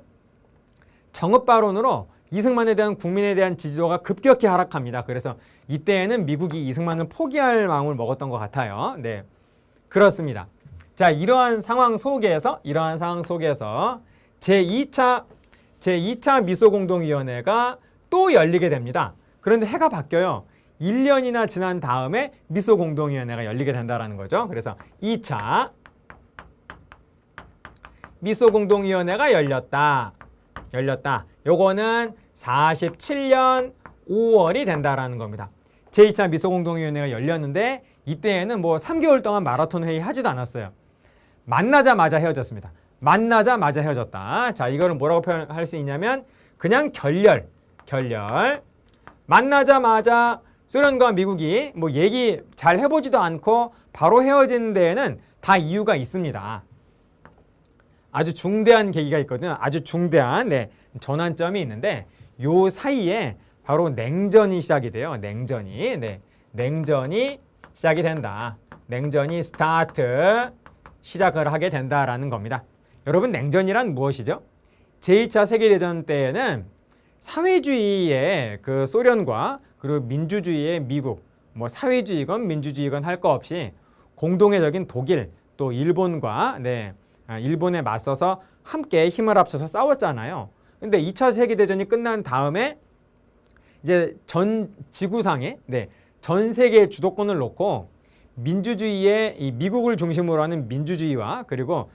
정읍 발언으로 이승만에 대한 국민에 대한 지지도가 급격히 하락합니다. 그래서 이때에는 미국이 이승만을 포기할 마음을 먹었던 것 같아요. 네, 그렇습니다. 자, 이러한 상황 속에서 제2차 미소공동위원회가 또 열리게 됩니다. 그런데 해가 바뀌어요. 1년이나 지난 다음에 미소공동위원회가 열리게 된다는 거죠. 그래서 2차 미소공동위원회가 열렸다. 요거는 47년 5월이 된다라는 겁니다. 제2차 미소공동위원회가 열렸는데 이때에는 뭐 3개월 동안 마라톤 회의 하지도 않았어요. 만나자마자 헤어졌습니다. 만나자마자 헤어졌다. 자, 이거를 뭐라고 표현할 수 있냐면 그냥 결렬. 만나자마자 소련과 미국이 뭐 얘기 잘 해보지도 않고 바로 헤어지는 데에는 다 이유가 있습니다. 아주 중대한 계기가 있거든요. 아주 중대한 전환점이 있는데 요 사이에 바로 냉전이 시작이 돼요. 냉전이 시작이 된다. 냉전이 시작을 하게 된다라는 겁니다. 여러분, 냉전이란 무엇이죠? 제2차 세계대전 때에는 사회주의의 그 소련과 그리고 민주주의의 미국, 뭐 사회주의건 민주주의건 할 거 없이 공동의적인 독일 또 일본과 일본에 맞서서 함께 힘을 합쳐서 싸웠잖아요. 근데 2차 세계대전이 끝난 다음에 이제 전 지구상에 전 세계의 주도권을 놓고 민주주의의 이 미국을 중심으로 하는 민주주의와 그리고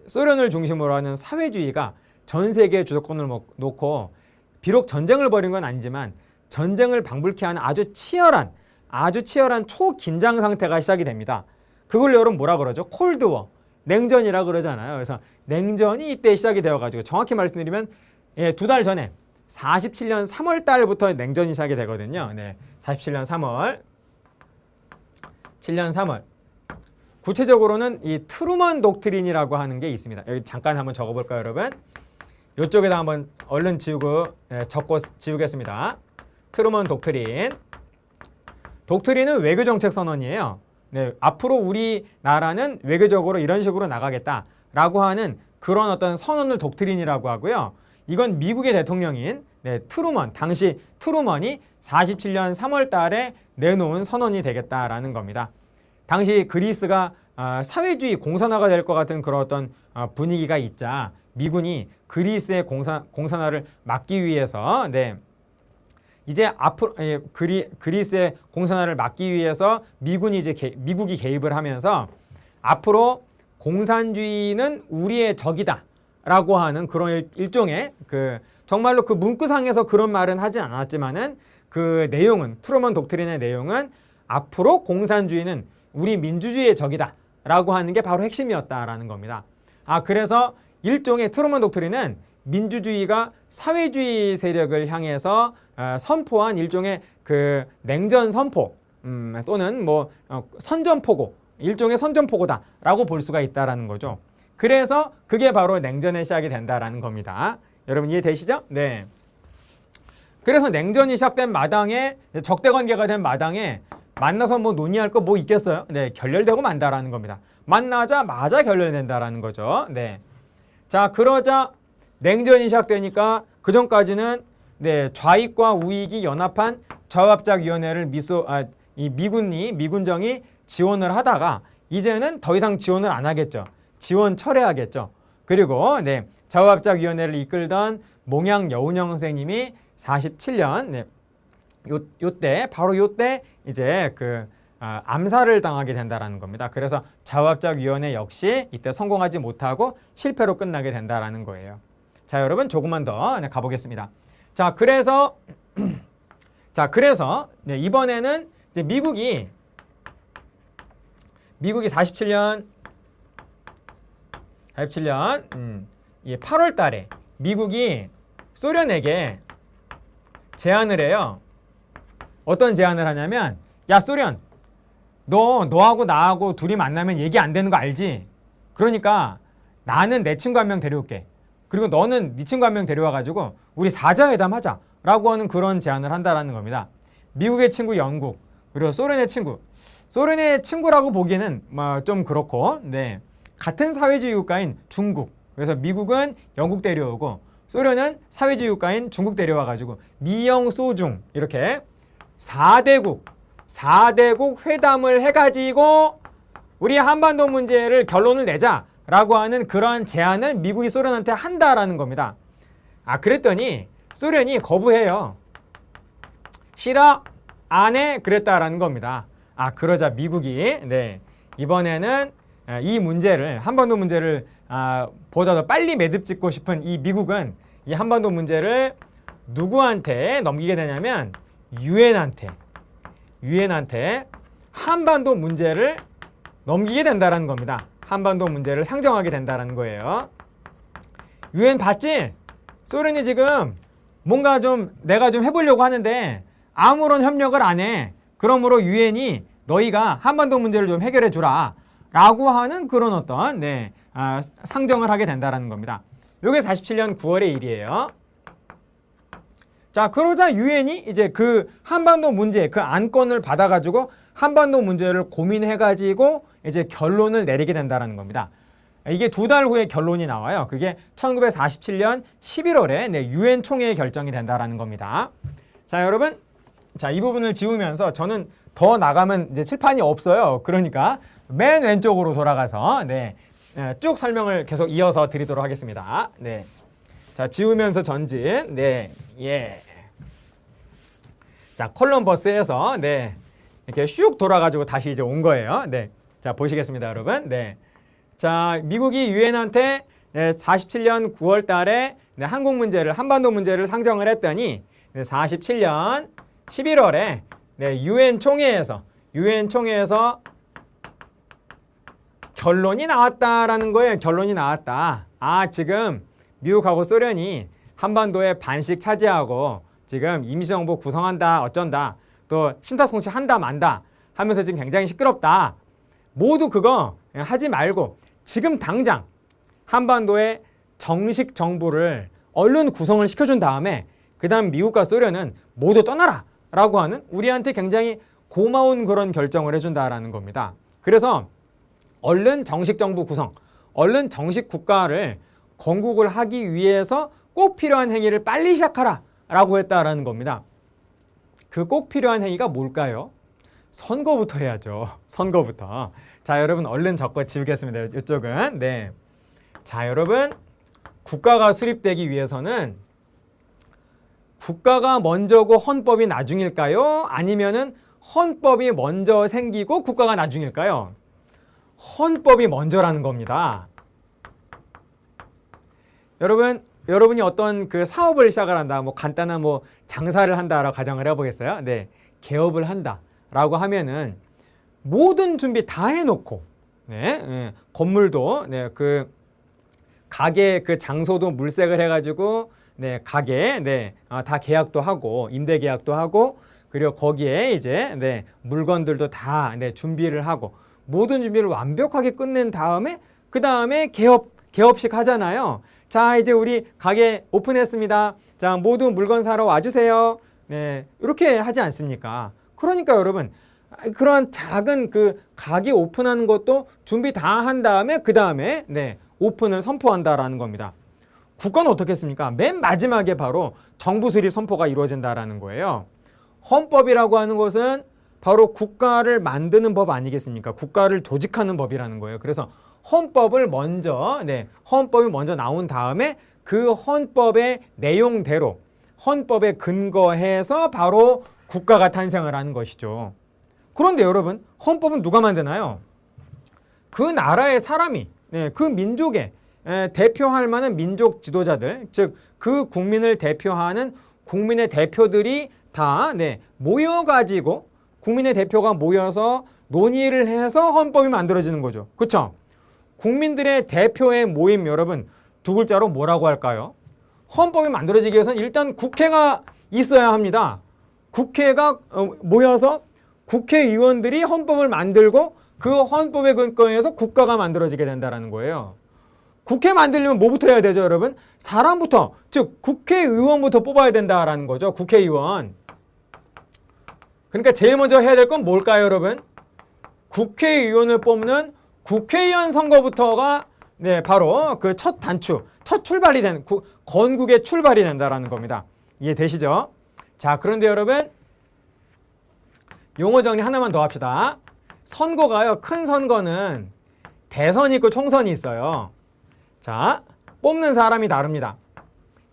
소련을 중심으로 하는 사회주의가 전 세계의 주도권을 놓고 비록 전쟁을 벌인 건 아니지만 전쟁을 방불케 하는 아주 치열한 초긴장 상태가 시작이 됩니다. 그걸 여러분 뭐라 그러죠? 콜드워, 냉전이라 그러잖아요. 그래서 냉전이 이때 시작이 되어가지고 정확히 말씀드리면 2달 전에 47년 3월 달부터 냉전이 시작이 되거든요. 네, 47년 3월. 7년 3월. 구체적으로는 이 트루먼 독트린이라고 하는 게 있습니다. 여기 잠깐 한번 적어볼까요, 여러분? 이쪽에다 한번 얼른 적고 지우겠습니다. 트루먼 독트린. 독트린은 외교정책 선언이에요. 네, 앞으로 우리나라는 외교적으로 이런 식으로 나가겠다라고 하는 그런 어떤 선언을 독트린이라고 하고요. 이건 미국의 대통령인 트루먼, 당시 트루먼이 47년 3월 달에 내놓은 선언이 되겠다라는 겁니다. 당시 그리스가 사회주의 공산화가 될 것 같은 그런 어떤 분위기가 있자 미군이 그리스의 공산화를 막기 위해서 이제 앞으로 그리스의 공산화를 막기 위해서 미국이 개입을 하면서 앞으로 공산주의는 우리의 적이다라고 하는 그런 일종의 정말로 그 문구상에서 그런 말은 하지 않았지만은 그 내용은 트루먼 독트린의 내용은 앞으로 공산주의는 우리 민주주의의 적이다라고 하는 게 바로 핵심이었다라는 겁니다. 그래서 일종의 트루먼 독트린은 민주주의가 사회주의 세력을 향해서 선포한 일종의 그 냉전 선포 또는 뭐 선전포고, 일종의 선전포고다라고 볼 수가 있다라는 거죠. 그래서 그게 바로 냉전의 시작이 된다라는 겁니다. 여러분 이해되시죠? 네. 그래서 냉전이 시작된 마당에, 적대 관계가 된 마당에 만나서 뭐 논의할 거 뭐 있겠어요? 네, 결렬되고 만다라는 겁니다. 만나자마자 결렬된다라는 거죠. 네. 자, 그러자 냉전이 시작되니까 그 전까지는 좌익과 우익이 연합한 좌합작위원회를 미군정이 지원을 하다가 이제는 더 이상 지원을 안 하겠죠. 지원 철회하겠죠. 그리고 좌합작위원회를 이끌던 몽양 여운형 선생님이 47년 바로 요때 이제 암살을 당하게 된다라는 겁니다. 그래서 좌합작위원회 역시 이때 성공하지 못하고 실패로 끝나게 된다라는 거예요. 자, 여러분 조금만 더 가보겠습니다. 자, 그래서 이번에는 이제 미국이 47년 8월 달에 미국이 소련에게 제안을 해요. 어떤 제안을 하냐면, 야 소련, 너하고 나하고 둘이 만나면 얘기 안 되는 거 알지? 그러니까 나는 내 친구 한 명 데려올게. 그리고 너는 네 친구 한 명 데려와가지고 우리 사자회담 하자 라고 하는 그런 제안을 한다라는 겁니다. 미국의 친구 영국, 그리고 소련의 친구라고 보기에는 좀 그렇고, 같은 사회주의 국가인 중국, 그래서 미국은 영국 데려오고 소련은 사회주의 국가인 중국 데려와가지고 미영소중 이렇게 4대국 회담을 해가지고 우리 한반도 문제를 결론을 내자라고 하는 그런 제안을 미국이 소련한테 한다라는 겁니다. 그랬더니 소련이 거부해요. 싫어, 안 해, 그랬다라는 겁니다. 그러자 미국이 이번에는 이 문제를, 한반도 문제를 보다 더 빨리 매듭 짓고 싶은 이 미국은 이 한반도 문제를 누구한테 넘기게 되냐면 유엔한테 한반도 문제를 넘기게 된다라는 겁니다. 한반도 문제를 상정하게 된다라는 거예요. 유엔 봤지? 소련이 지금 뭔가 내가 좀 해보려고 하는데 아무런 협력을 안 해. 그러므로 유엔이 너희가 한반도 문제를 좀 해결해 주라 라고 하는 그런 어떤 상정을 하게 된다라는 겁니다. 이게 47년 9월의 일이에요. 자, 그러자 유엔이 이제 그 한반도 문제, 그 안건을 받아가지고 한반도 문제를 고민해가지고 이제 결론을 내리게 된다라는 겁니다. 이게 2달 후에 결론이 나와요. 그게 1947년 11월에 유엔 총회의 결정이 된다라는 겁니다. 자, 여러분, 이 부분을 지우면서 저는 더 나가면 이제 칠판이 없어요. 그러니까 맨 왼쪽으로 돌아가서 쭉 설명을 계속 이어서 드리도록 하겠습니다. 자, 지우면서 전진. 자, 콜럼버스에서 이렇게 슉 돌아가지고 다시 이제 온 거예요. 자, 보시겠습니다, 여러분. 자, 미국이 유엔한테 47년 9월 달에 한반도 문제를 상정을 했더니 47년 11월에 유엔 총회에서 결론이 나왔다라는 거예요. 결론이 나왔다. 지금 미국하고 소련이 한반도에 반씩 차지하고 지금 임시정부 구성한다 어쩐다 또 신탁통치 한다 만다 하면서 지금 굉장히 시끄럽다. 모두 그거 하지 말고 지금 당장 한반도에 정식 정부를 얼른 구성을 시켜준 다음에 그 다음 미국과 소련은 모두 떠나라 라고 하는 우리한테 굉장히 고마운 그런 결정을 해준다라는 겁니다. 그래서 얼른 정식 정부 구성, 얼른 정식 국가를 건국을 하기 위해서 꼭 필요한 행위를 빨리 시작하라 라고 했다라는 겁니다. 그 꼭 필요한 행위가 뭘까요? 선거부터 해야죠. 선거부터. 자, 여러분 얼른 적고 지우겠습니다. 이쪽은. 네. 자, 여러분 국가가 수립되기 위해서는 국가가 먼저고 헌법이 나중일까요? 아니면은 헌법이 먼저 생기고 국가가 나중일까요? 헌법이 먼저라는 겁니다. 여러분이 어떤 그 사업을 시작을 한다, 뭐 간단한 뭐 장사를 한다라고 가정을 해보겠어요? 네, 개업을 한다라고 하면은 모든 준비 다 해놓고, 건물도, 그 가게 그 장소도 물색을 해가지고, 가게, 다 계약도 하고, 임대 계약도 하고, 그리고 거기에 이제 물건들도 다 준비를 하고, 모든 준비를 완벽하게 끝낸 다음에 그 다음에 개업식 하잖아요. 자, 이제 우리 가게 오픈했습니다. 자, 모두 물건 사러 와주세요. 네, 이렇게 하지 않습니까? 그러니까 여러분, 그런 작은 그 가게 오픈하는 것도 준비 다 한 다음에 그 다음에 오픈을 선포한다라는 겁니다. 국가는 어떻게 했습니까? 맨 마지막에 바로 정부 수립 선포가 이루어진다라는 거예요. 헌법이라고 하는 것은 바로 국가를 만드는 법 아니겠습니까? 국가를 조직하는 법이라는 거예요. 그래서 헌법을 먼저, 헌법이 먼저 나온 다음에 그 헌법의 내용대로 헌법에 근거해서 바로 국가가 탄생을 하는 것이죠. 그런데 여러분, 헌법은 누가 만드나요? 그 나라의 사람이, 그 민족의 대표할 만한 민족 지도자들, 즉 그 국민을 대표하는 국민의 대표들이 다 모여가지고 국민의 대표가 모여서 논의를 해서 헌법이 만들어지는 거죠. 그렇죠? 국민들의 대표의 모임, 여러분 두 글자로 뭐라고 할까요? 헌법이 만들어지기 위해서는 일단 국회가 있어야 합니다. 국회가 모여서 국회의원들이 헌법을 만들고 그 헌법에 근거해서 국가가 만들어지게 된다는 거예요. 국회 만들려면 뭐부터 해야 되죠, 여러분? 사람부터, 즉 국회의원부터 뽑아야 된다라는 거죠. 국회의원. 그러니까 제일 먼저 해야 될 건 뭘까요, 여러분? 국회의원을 뽑는 국회의원 선거부터가 바로 그 첫 단추, 첫 출발이 되는 건국의 출발이 된다라는 겁니다. 이해되시죠? 자, 그런데 여러분 용어 정리 하나만 더 합시다. 선거가요, 큰 선거는 대선이 있고 총선이 있어요. 자, 뽑는 사람이 다릅니다.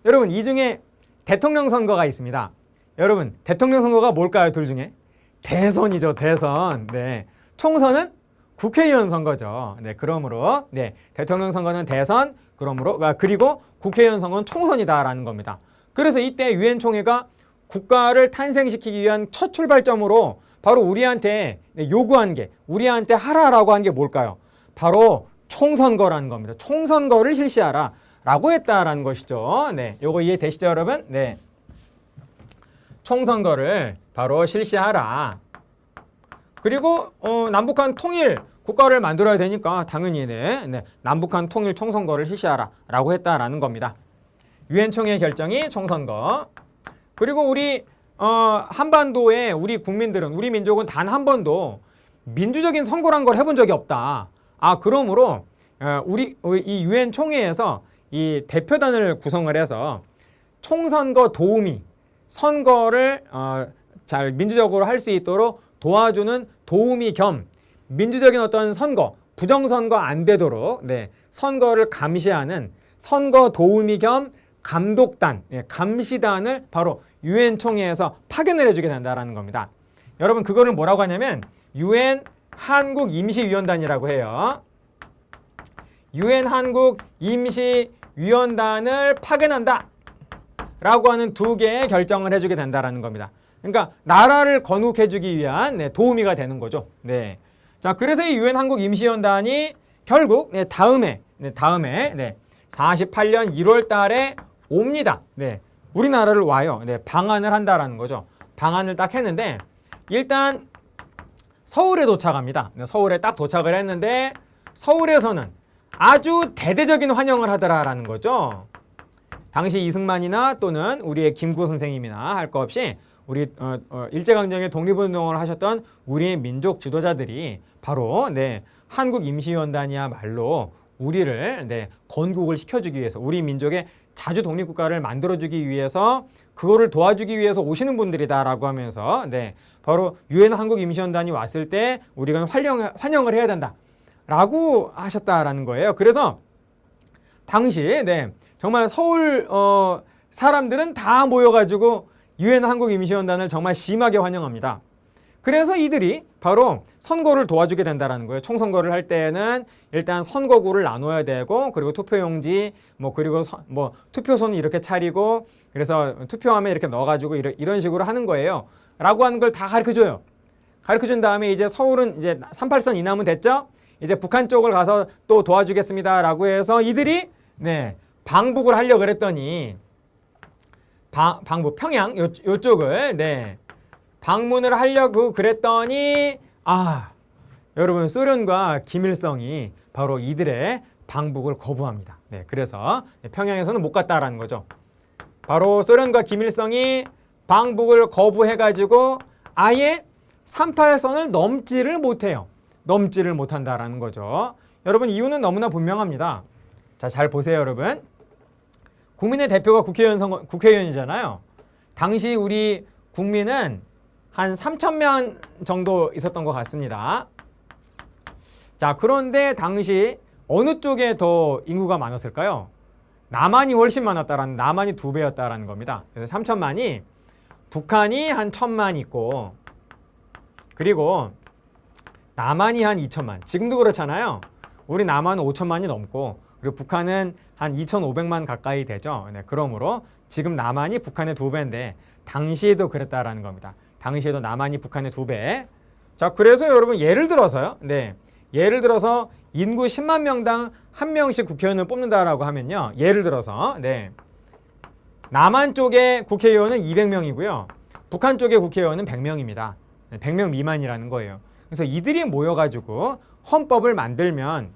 여러분, 이 중에 대통령 선거가 있습니다. 여러분, 대통령 선거가 뭘까요, 둘 중에? 대선이죠, 대선. 총선은 국회의원 선거죠. 그러므로 대통령 선거는 대선, 그리고 국회의원 선거는 총선이다라는 겁니다. 그래서 이때 유엔 총회가 국가를 탄생시키기 위한 첫 출발점으로 바로 우리한테 요구한 게, 우리한테 하라라고 한 게 뭘까요? 바로 총선거라는 겁니다. 총선거를 실시하라 라고 했다라는 것이죠. 요거 이해되시죠, 여러분? 총선거를 바로 실시하라. 그리고 남북한 통일 국가를 만들어야 되니까 당연히 남북한 통일 총선거를 실시하라 라고 했다라는 겁니다. 유엔 총회 결정이 총선거. 그리고 우리 한반도에 우리 국민들은, 우리 민족은 단 한 번도 민주적인 선거란 걸 해본 적이 없다. 그러므로 우리 이 유엔 총회에서 이 대표단을 구성을 해서 총선거 도우미, 선거를 잘 민주적으로 할 수 있도록 도와주는 도우미 겸 민주적인 어떤 선거, 부정선거 안 되도록 선거를 감시하는 선거 도우미 겸 감독단, 감시단을 바로 유엔 총회에서 파견을 해주게 된다는 겁니다. 여러분, 그거를 뭐라고 하냐면 유엔 한국 임시위원단이라고 해요. 유엔 한국 임시위원단을 파견한다 라고 하는 두 개의 결정을 해주게 된다는 겁니다. 그러니까 나라를 건국해주기 위한 도우미가 되는 거죠. 자, 그래서 이 유엔 한국 임시위원단이 결국 다음에 48년 1월 달에 옵니다. 네, 우리나라를 와요. 네, 방한을 한다라는 거죠. 방한을 딱 했는데 일단 서울에 도착합니다. 네, 서울에 딱 도착을 했는데 서울에서는 아주 대대적인 환영을 하더라라는 거죠. 당시 이승만이나 또는 우리의 김구 선생님이나 할 거 없이 우리 일제강점기 독립운동을 하셨던 우리의 민족 지도자들이 바로 네, 한국임시위원단이야말로 우리를 네, 건국을 시켜주기 위해서 우리 민족의 자주 독립국가를 만들어주기 위해서 그거를 도와주기 위해서 오시는 분들이다라고 하면서 네, 바로 유엔 한국임시위원단이 왔을 때 우리가 환영을 해야 된다라고 하셨다라는 거예요. 그래서 당시 네, 정말 서울 사람들은 다 모여가지고 유엔 한국임시위원단을 정말 심하게 환영합니다. 그래서 이들이 바로 선거를 도와주게 된다는 거예요. 총선거를 할 때는 일단 선거구를 나눠야 되고 그리고 투표용지 그리고 투표소는 이렇게 차리고 그래서 투표함에 이렇게 넣어가지고 이런 식으로 하는 거예요. 라고 하는 걸 다 가르쳐줘요. 가르쳐준 다음에 이제 서울은 이제 38선 이남은 됐죠? 이제 북한 쪽을 가서 또 도와주겠습니다. 라고 해서 이들이 네, 방북을 하려고 그랬더니 방북 평양 요쪽을 네, 방문을 하려고 그랬더니 여러분 소련과 김일성이 바로 이들의 방북을 거부합니다. 네, 그래서 평양에서는 못 갔다라는 거죠. 바로 소련과 김일성이 방북을 거부해가지고 아예 38선을 넘지를 못해요. 넘지를 못한다라는 거죠. 여러분 이유는 너무나 분명합니다. 자, 잘 보세요, 여러분. 국민의 대표가 국회의원이잖아요. 당시 우리 국민은 한 3,000명 정도 있었던 것 같습니다. 자, 그런데 당시 어느 쪽에 더 인구가 많았을까요? 남한이 훨씬 많았다라는, 남한이 2배였다라는 겁니다. 그래서 3,000만이 북한이 한 1,000만 있고 그리고 남한이 한 2,000만. 지금도 그렇잖아요. 우리 남한은 5,000만이 넘고 그리고 북한은 한 2,500만 가까이 되죠. 네, 그러므로 지금 남한이 북한의 2배인데 당시에도 그랬다라는 겁니다. 당시에도 남한이 북한의 2배. 자, 그래서 여러분 예를 들어서요. 네, 예를 들어서 인구 10만 명당 1명씩 국회의원을 뽑는다라고 하면요. 예를 들어서 네, 남한 쪽의 국회의원은 200명이고요. 북한 쪽의 국회의원은 100명입니다. 100명 미만이라는 거예요. 그래서 이들이 모여가지고 헌법을 만들면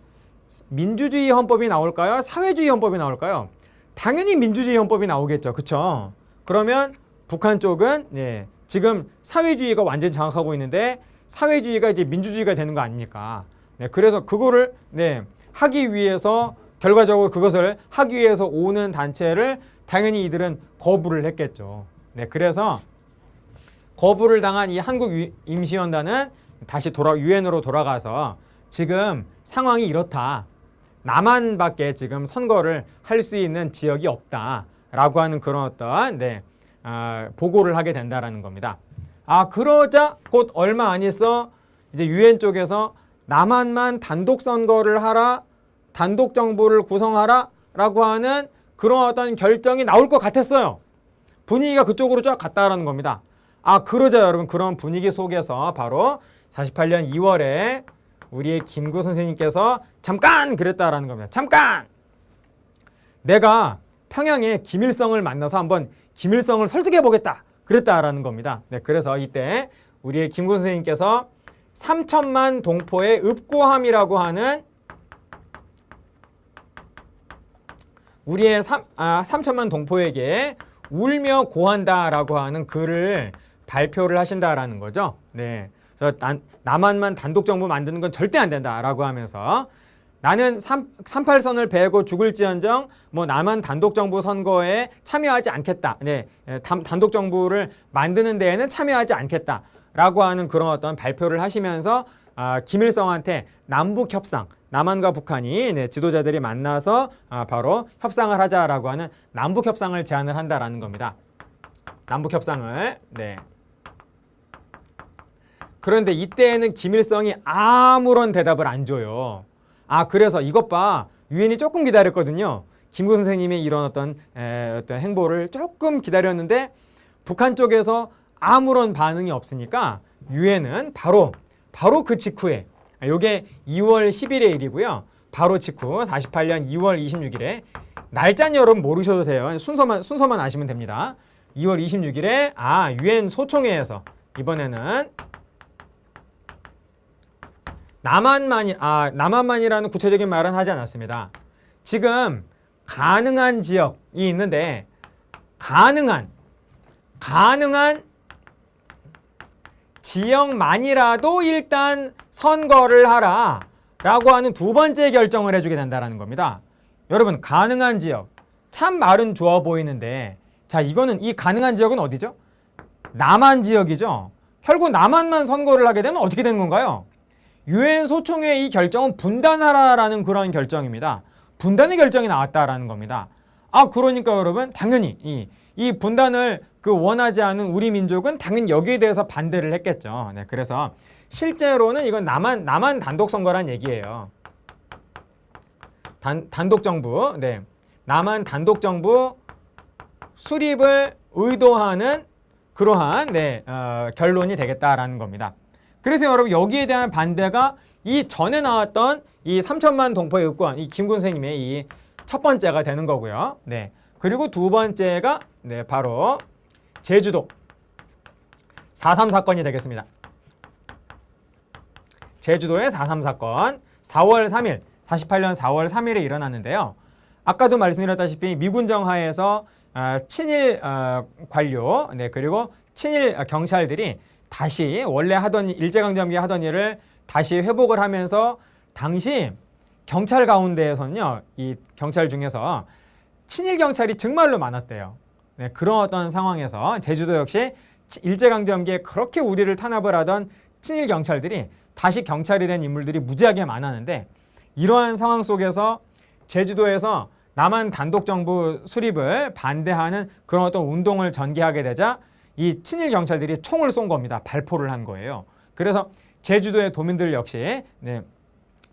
민주주의 헌법이 나올까요? 사회주의 헌법이 나올까요? 당연히 민주주의 헌법이 나오겠죠. 그렇죠? 그러면 북한 쪽은 네, 지금 사회주의가 완전히 장악하고 있는데 사회주의가 이제 민주주의가 되는 거 아닙니까? 네, 그래서 그거를 네, 하기 위해서 결과적으로 그것을 하기 위해서 오는 단체를 당연히 이들은 거부를 했겠죠. 네, 그래서 거부를 당한 이 한국임시위원단은 다시 유엔으로 돌아가서 지금 상황이 이렇다. 남한밖에 지금 선거를 할 수 있는 지역이 없다라고 하는 그런 어떤 네, 보고를 하게 된다라는 겁니다. 그러자 곧 얼마 안 있어 이제 유엔 쪽에서 남한만 단독 선거를 하라, 단독 정부를 구성하라라고 하는 그런 어떤 결정이 나올 것 같았어요. 분위기가 그쪽으로 쫙 갔다라는 겁니다. 그러자 여러분 그런 분위기 속에서 바로 48년 2월에 우리의 김구 선생님께서 잠깐 그랬다라는 겁니다. 잠깐! 내가 평양에 김일성을 만나서 한번 김일성을 설득해 보겠다. 그랬다라는 겁니다. 네, 그래서 이때 우리의 김구 선생님께서 3천만 동포의 읍고함이라고 하는 우리의 3천만 동포에게 울며 고한다라고 하는 글을 발표를 하신다라는 거죠. 네. 그래서 남한만 단독 정부 만드는 건 절대 안 된다라고 하면서 나는 38선을 베고 죽을지언정 남한 단독 정부 선거에 참여하지 않겠다. 네. 단독 정부를 만드는 데에는 참여하지 않겠다라고 하는 그런 어떤 발표를 하시면서 김일성한테 남북 협상, 남한과 북한이 네, 지도자들이 만나서 바로 협상을 하자라고 하는 남북 협상을 제안을 한다라는 겁니다. 남북 협상을. 네. 그런데 이때에는 김일성이 아무런 대답을 안 줘요. 그래서 이것 봐. 유엔이 조금 기다렸거든요. 김구 선생님의 이런 어떤 행보를 조금 기다렸는데 북한 쪽에서 아무런 반응이 없으니까 유엔은 바로 그 직후에 이게 2월 10일의 일이고요. 바로 직후 48년 2월 26일에 날짜는 여러분 모르셔도 돼요. 순서만 아시면 됩니다. 2월 26일에 유엔 소총회에서 이번에는 남한만이라는 구체적인 말은 하지 않았습니다. 지금 가능한 지역이 있는데 가능한 지역만이라도 일단 선거를 하라라고 하는 두 번째 결정을 해주게 된다는 겁니다. 여러분, 가능한 지역, 참 말은 좋아 보이는데, 자, 이거는 이 가능한 지역은 어디죠? 남한 지역이죠. 결국 남한만 선거를 하게 되면 어떻게 되는 건가요? 유엔 소총회 이 결정은 분단하라라는 그런 결정입니다. 분단의 결정이 나왔다라는 겁니다. 그러니까 여러분, 당연히 이 분단을 원하지 않은 우리 민족은 당연히 여기에 대해서 반대를 했겠죠. 네, 그래서 실제로는 이건 남한 단독 선거란 얘기예요. 단독 정부, 네, 남한 단독 정부 수립을 의도하는 그러한 결론이 되겠다라는 겁니다. 그래서 여러분, 여기에 대한 반대가 이 전에 나왔던 이 3천만 동포의 읍권, 이 김군 선생님의 이 첫 번째가 되는 거고요. 네, 그리고 두 번째가 바로 제주도 4.3 사건이 되겠습니다. 제주도의 4.3 사건, 4월 3일, 48년 4월 3일에 일어났는데요. 아까도 말씀드렸다시피 미군정 하에서 친일 관료, 그리고 친일 경찰들이 다시 원래 일제강점기 하던 일을 다시 회복을 하면서 당시 경찰 가운데에서는요, 이 경찰 중에서 친일 경찰이 정말로 많았대요. 네, 그런 어떤 상황에서 제주도 역시 일제강점기에 그렇게 우리를 탄압을 하던 친일 경찰들이 다시 경찰이 된 인물들이 무지하게 많았는데, 이러한 상황 속에서 제주도에서 남한 단독 정부 수립을 반대하는 그런 어떤 운동을 전개하게 되자 이 친일 경찰들이 총을 쏜 겁니다. 발포를 한 거예요. 그래서 제주도의 도민들 역시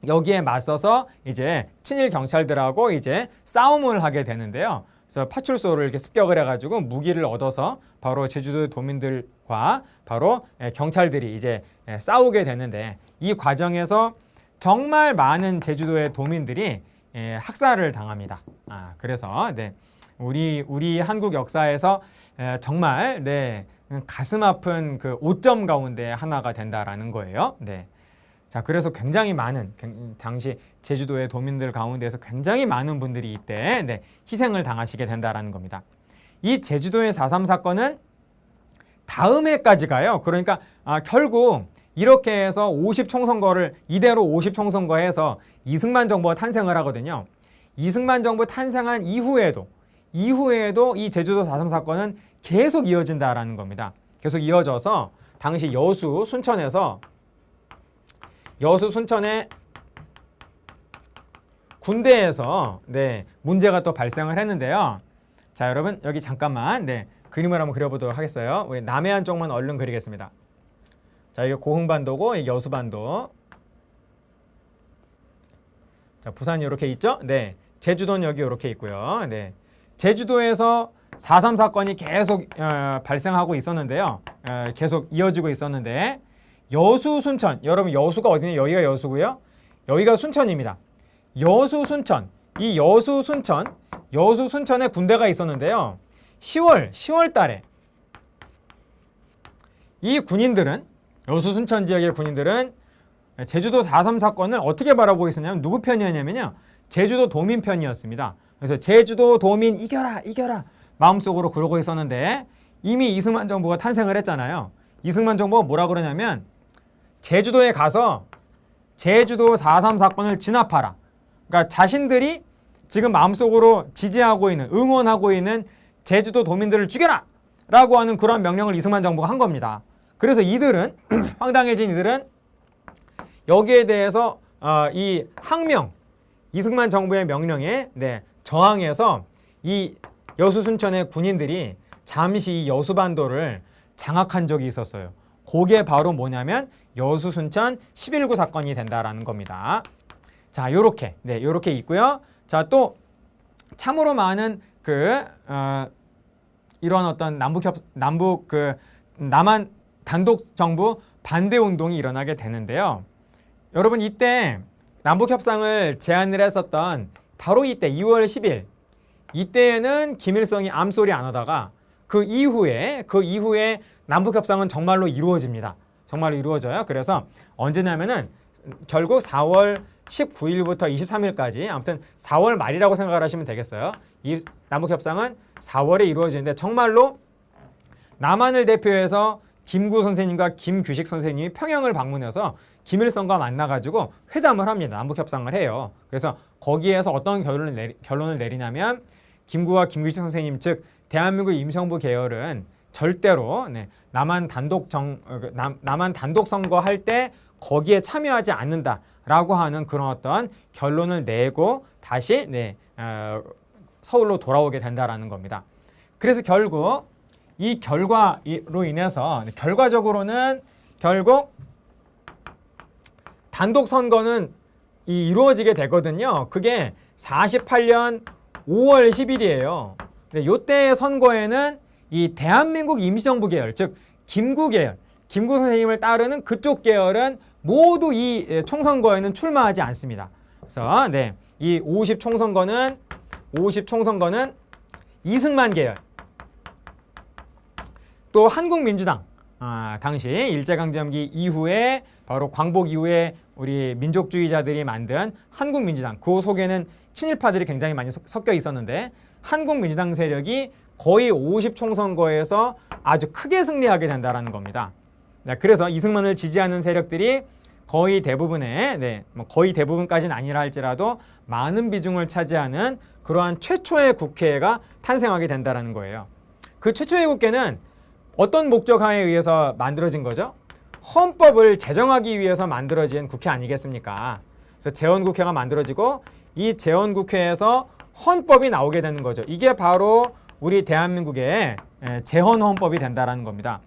여기에 맞서서 이제 친일 경찰들하고 이제 싸움을 하게 되는데요. 그래서 파출소를 이렇게 습격을 해가지고 무기를 얻어서 바로 제주도의 도민들과 바로 경찰들이 이제 싸우게 되는데, 이 과정에서 정말 많은 제주도의 도민들이 학살을 당합니다. 그래서 우리 한국 역사에서 정말 가슴 아픈 그 오점 가운데 하나가 된다라는 거예요. 네. 자, 그래서 굉장히 많은 당시 제주도의 도민들 가운데에서 굉장히 많은 분들이 이때 희생을 당하시게 된다라는 겁니다. 이 제주도의 4.3 사건은 다음 해까지 가요. 그러니까 결국 이렇게 해서 50총선거를 이대로 50총선거해서 이승만 정부가 탄생을 하거든요. 이승만 정부 탄생한 이후에도 이 제주도 4.3 사건은 계속 이어진다라는 겁니다. 계속 이어져서 당시 여수 순천의 군대에서 문제가 또 발생을 했는데요. 자, 여러분, 여기 잠깐만 그림을 한번 그려보도록 하겠어요. 우리 남해안 쪽만 얼른 그리겠습니다. 자, 이게 고흥반도고 이게 여수반도. 자, 부산이 이렇게 있죠? 네. 제주도는 여기 이렇게 있고요. 네. 제주도에서 4.3 사건이 계속 발생하고 있었는데요. 계속 이어지고 있었는데, 여수 순천, 여러분 여수가 어디냐? 여기가 여수고요. 여기가 순천입니다. 여수 순천, 이 여수 순천에 군대가 있었는데요. 10월 달에 이 군인들은, 여수 순천 지역의 군인들은 제주도 4.3 사건을 어떻게 바라보고 있었냐면 누구 편이었냐면요, 제주도 도민 편이었습니다. 그래서 제주도 도민 이겨라 마음속으로 그러고 있었는데, 이미 이승만 정부가 탄생을 했잖아요. 이승만 정부가 뭐라 그러냐면 제주도에 가서 제주도 4.3 사건을 진압하라. 그러니까 자신들이 지금 마음속으로 지지하고 있는, 응원하고 있는 제주도 도민들을 죽여라! 라고 하는 그런 명령을 이승만 정부가 한 겁니다. 그래서 이들은 황당해진 이들은 여기에 대해서 이 항명, 이승만 정부의 명령에 저항해서 이 여수 순천의 군인들이 잠시 여수반도를 장악한 적이 있었어요. 그게 바로 뭐냐면 여수 순천 11구 사건이 된다라는 겁니다. 자, 요렇게 있고요. 자, 또 참으로 많은 이런 어떤 남한 단독 정부 반대 운동이 일어나게 되는데요. 여러분, 이때 남북 협상을 제안을 했었던 바로 이때 2월 10일 이때에는 김일성이 암소리 안 하다가 그 이후에 남북 협상은 정말로 이루어집니다. 정말로 이루어져요. 그래서 언제냐면은 결국 4월 19일부터 23일까지 아무튼 4월 말이라고 생각을 하시면 되겠어요. 이 남북 협상은 4월에 이루어지는데 정말로 남한을 대표해서 김구 선생님과 김규식 선생님이 평양을 방문해서 김일성과 만나가지고 회담을 합니다. 남북 협상을 해요. 그래서 거기에서 어떤 결론을 내리냐면 김구와 김규식 선생님 즉 대한민국 임시정부 계열은 절대로 남한 단독 선거할 때 거기에 참여하지 않는다라고 하는 그런 어떤 결론을 내고 다시 서울로 돌아오게 된다라는 겁니다. 그래서 결국 이 결과로 인해서 결과적으로는 결국 단독 선거는 이루어지게 되거든요. 그게 48년 5월 10일이에요. 이때 선거에는 이 대한민국 임시정부 계열, 즉 김구 계열, 김구 선생님을 따르는 그쪽 계열은 모두 이 총선거에는 출마하지 않습니다. 그래서 이 50 총선거는 이승만 계열, 또 한국민주당, 당시 일제강점기 이후에 바로 광복 이후에 우리 민족주의자들이 만든 한국민주당, 그 속에는 친일파들이 굉장히 많이 섞여 있었는데 한국민주당 세력이 거의 50 총선거에서 아주 크게 승리하게 된다는 겁니다. 그래서 이승만을 지지하는 세력들이 거의 대부분의, 거의 대부분까지는 아니라 할지라도 많은 비중을 차지하는 그러한 최초의 국회가 탄생하게 된다는 거예요. 그 최초의 국회는 어떤 목적하에 의해서 만들어진 거죠? 헌법을 제정하기 위해서 만들어진 국회 아니겠습니까? 그래서 재헌국회가 만들어지고 이 재헌국회에서 헌법이 나오게 되는 거죠. 이게 바로 우리 대한민국의 재헌헌법이 된다는 겁니다.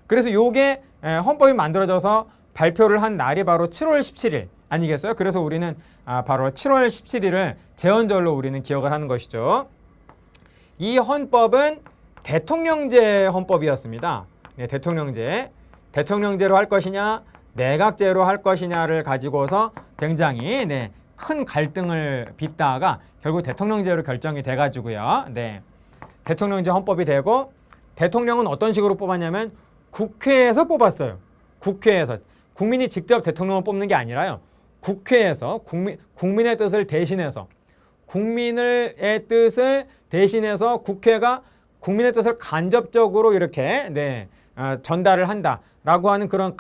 그래서 이게 헌법이 만들어져서 발표를 한 날이 바로 7월 17일 아니겠어요? 그래서 우리는 바로 7월 17일을 재헌절로 우리는 기억을 하는 것이죠. 이 헌법은 대통령제 헌법이었습니다. 대통령제로 할 것이냐 내각제로 할 것이냐를 가지고서 굉장히 큰 갈등을 빚다가 결국 대통령제로 결정이 돼가지고요. 대통령제 헌법이 되고 대통령은 어떤 식으로 뽑았냐면 국회에서 뽑았어요. 국회에서. 국민이 직접 대통령을 뽑는 게 아니라요. 국회에서 국민의 뜻을 대신해서 국회가 국민의 뜻을 간접적으로 이렇게 전달을 한다라고 하는 그런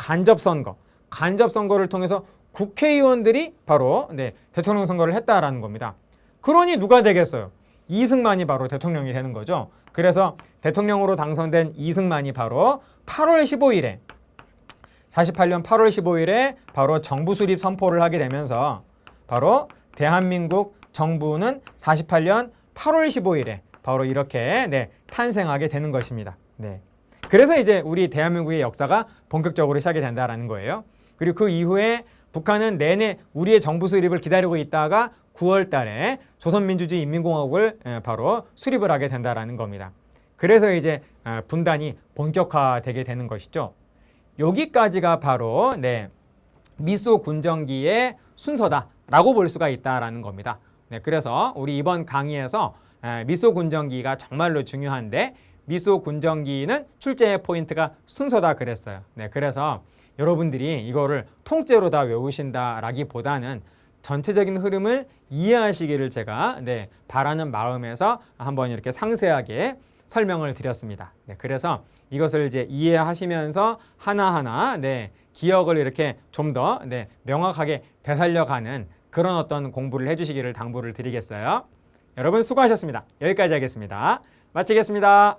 간접선거를 통해서 국회의원들이 바로 대통령 선거를 했다라는 겁니다. 그러니 누가 되겠어요? 이승만이 바로 대통령이 되는 거죠. 그래서 대통령으로 당선된 이승만이 바로 48년 8월 15일에 바로 정부 수립 선포를 하게 되면서 바로 대한민국 정부는 48년 8월 15일에 바로 이렇게 탄생하게 되는 것입니다. 그래서 이제 우리 대한민국의 역사가 본격적으로 시작이 된다라는 거예요. 그리고 그 이후에 북한은 내내 우리의 정부 수립을 기다리고 있다가 9월 달에 조선민주주의 인민공화국을 바로 수립을 하게 된다라는 겁니다. 그래서 이제 분단이 본격화되게 되는 것이죠. 여기까지가 바로 미소 군정기의 순서다라고 볼 수가 있다라는 겁니다. 그래서 우리 이번 강의에서 미소 군정기가 정말로 중요한데 미소 군정기는 출제의 포인트가 순서다 그랬어요. 그래서 여러분들이 이거를 통째로 다 외우신다라기보다는 전체적인 흐름을 이해하시기를 제가 바라는 마음에서 한번 이렇게 상세하게 설명을 드렸습니다. 그래서 이것을 이제 이해하시면서 하나하나 기억을 이렇게 좀 더 명확하게 되살려가는 그런 어떤 공부를 해주시기를 당부를 드리겠어요. 여러분 수고하셨습니다. 여기까지 하겠습니다. 마치겠습니다.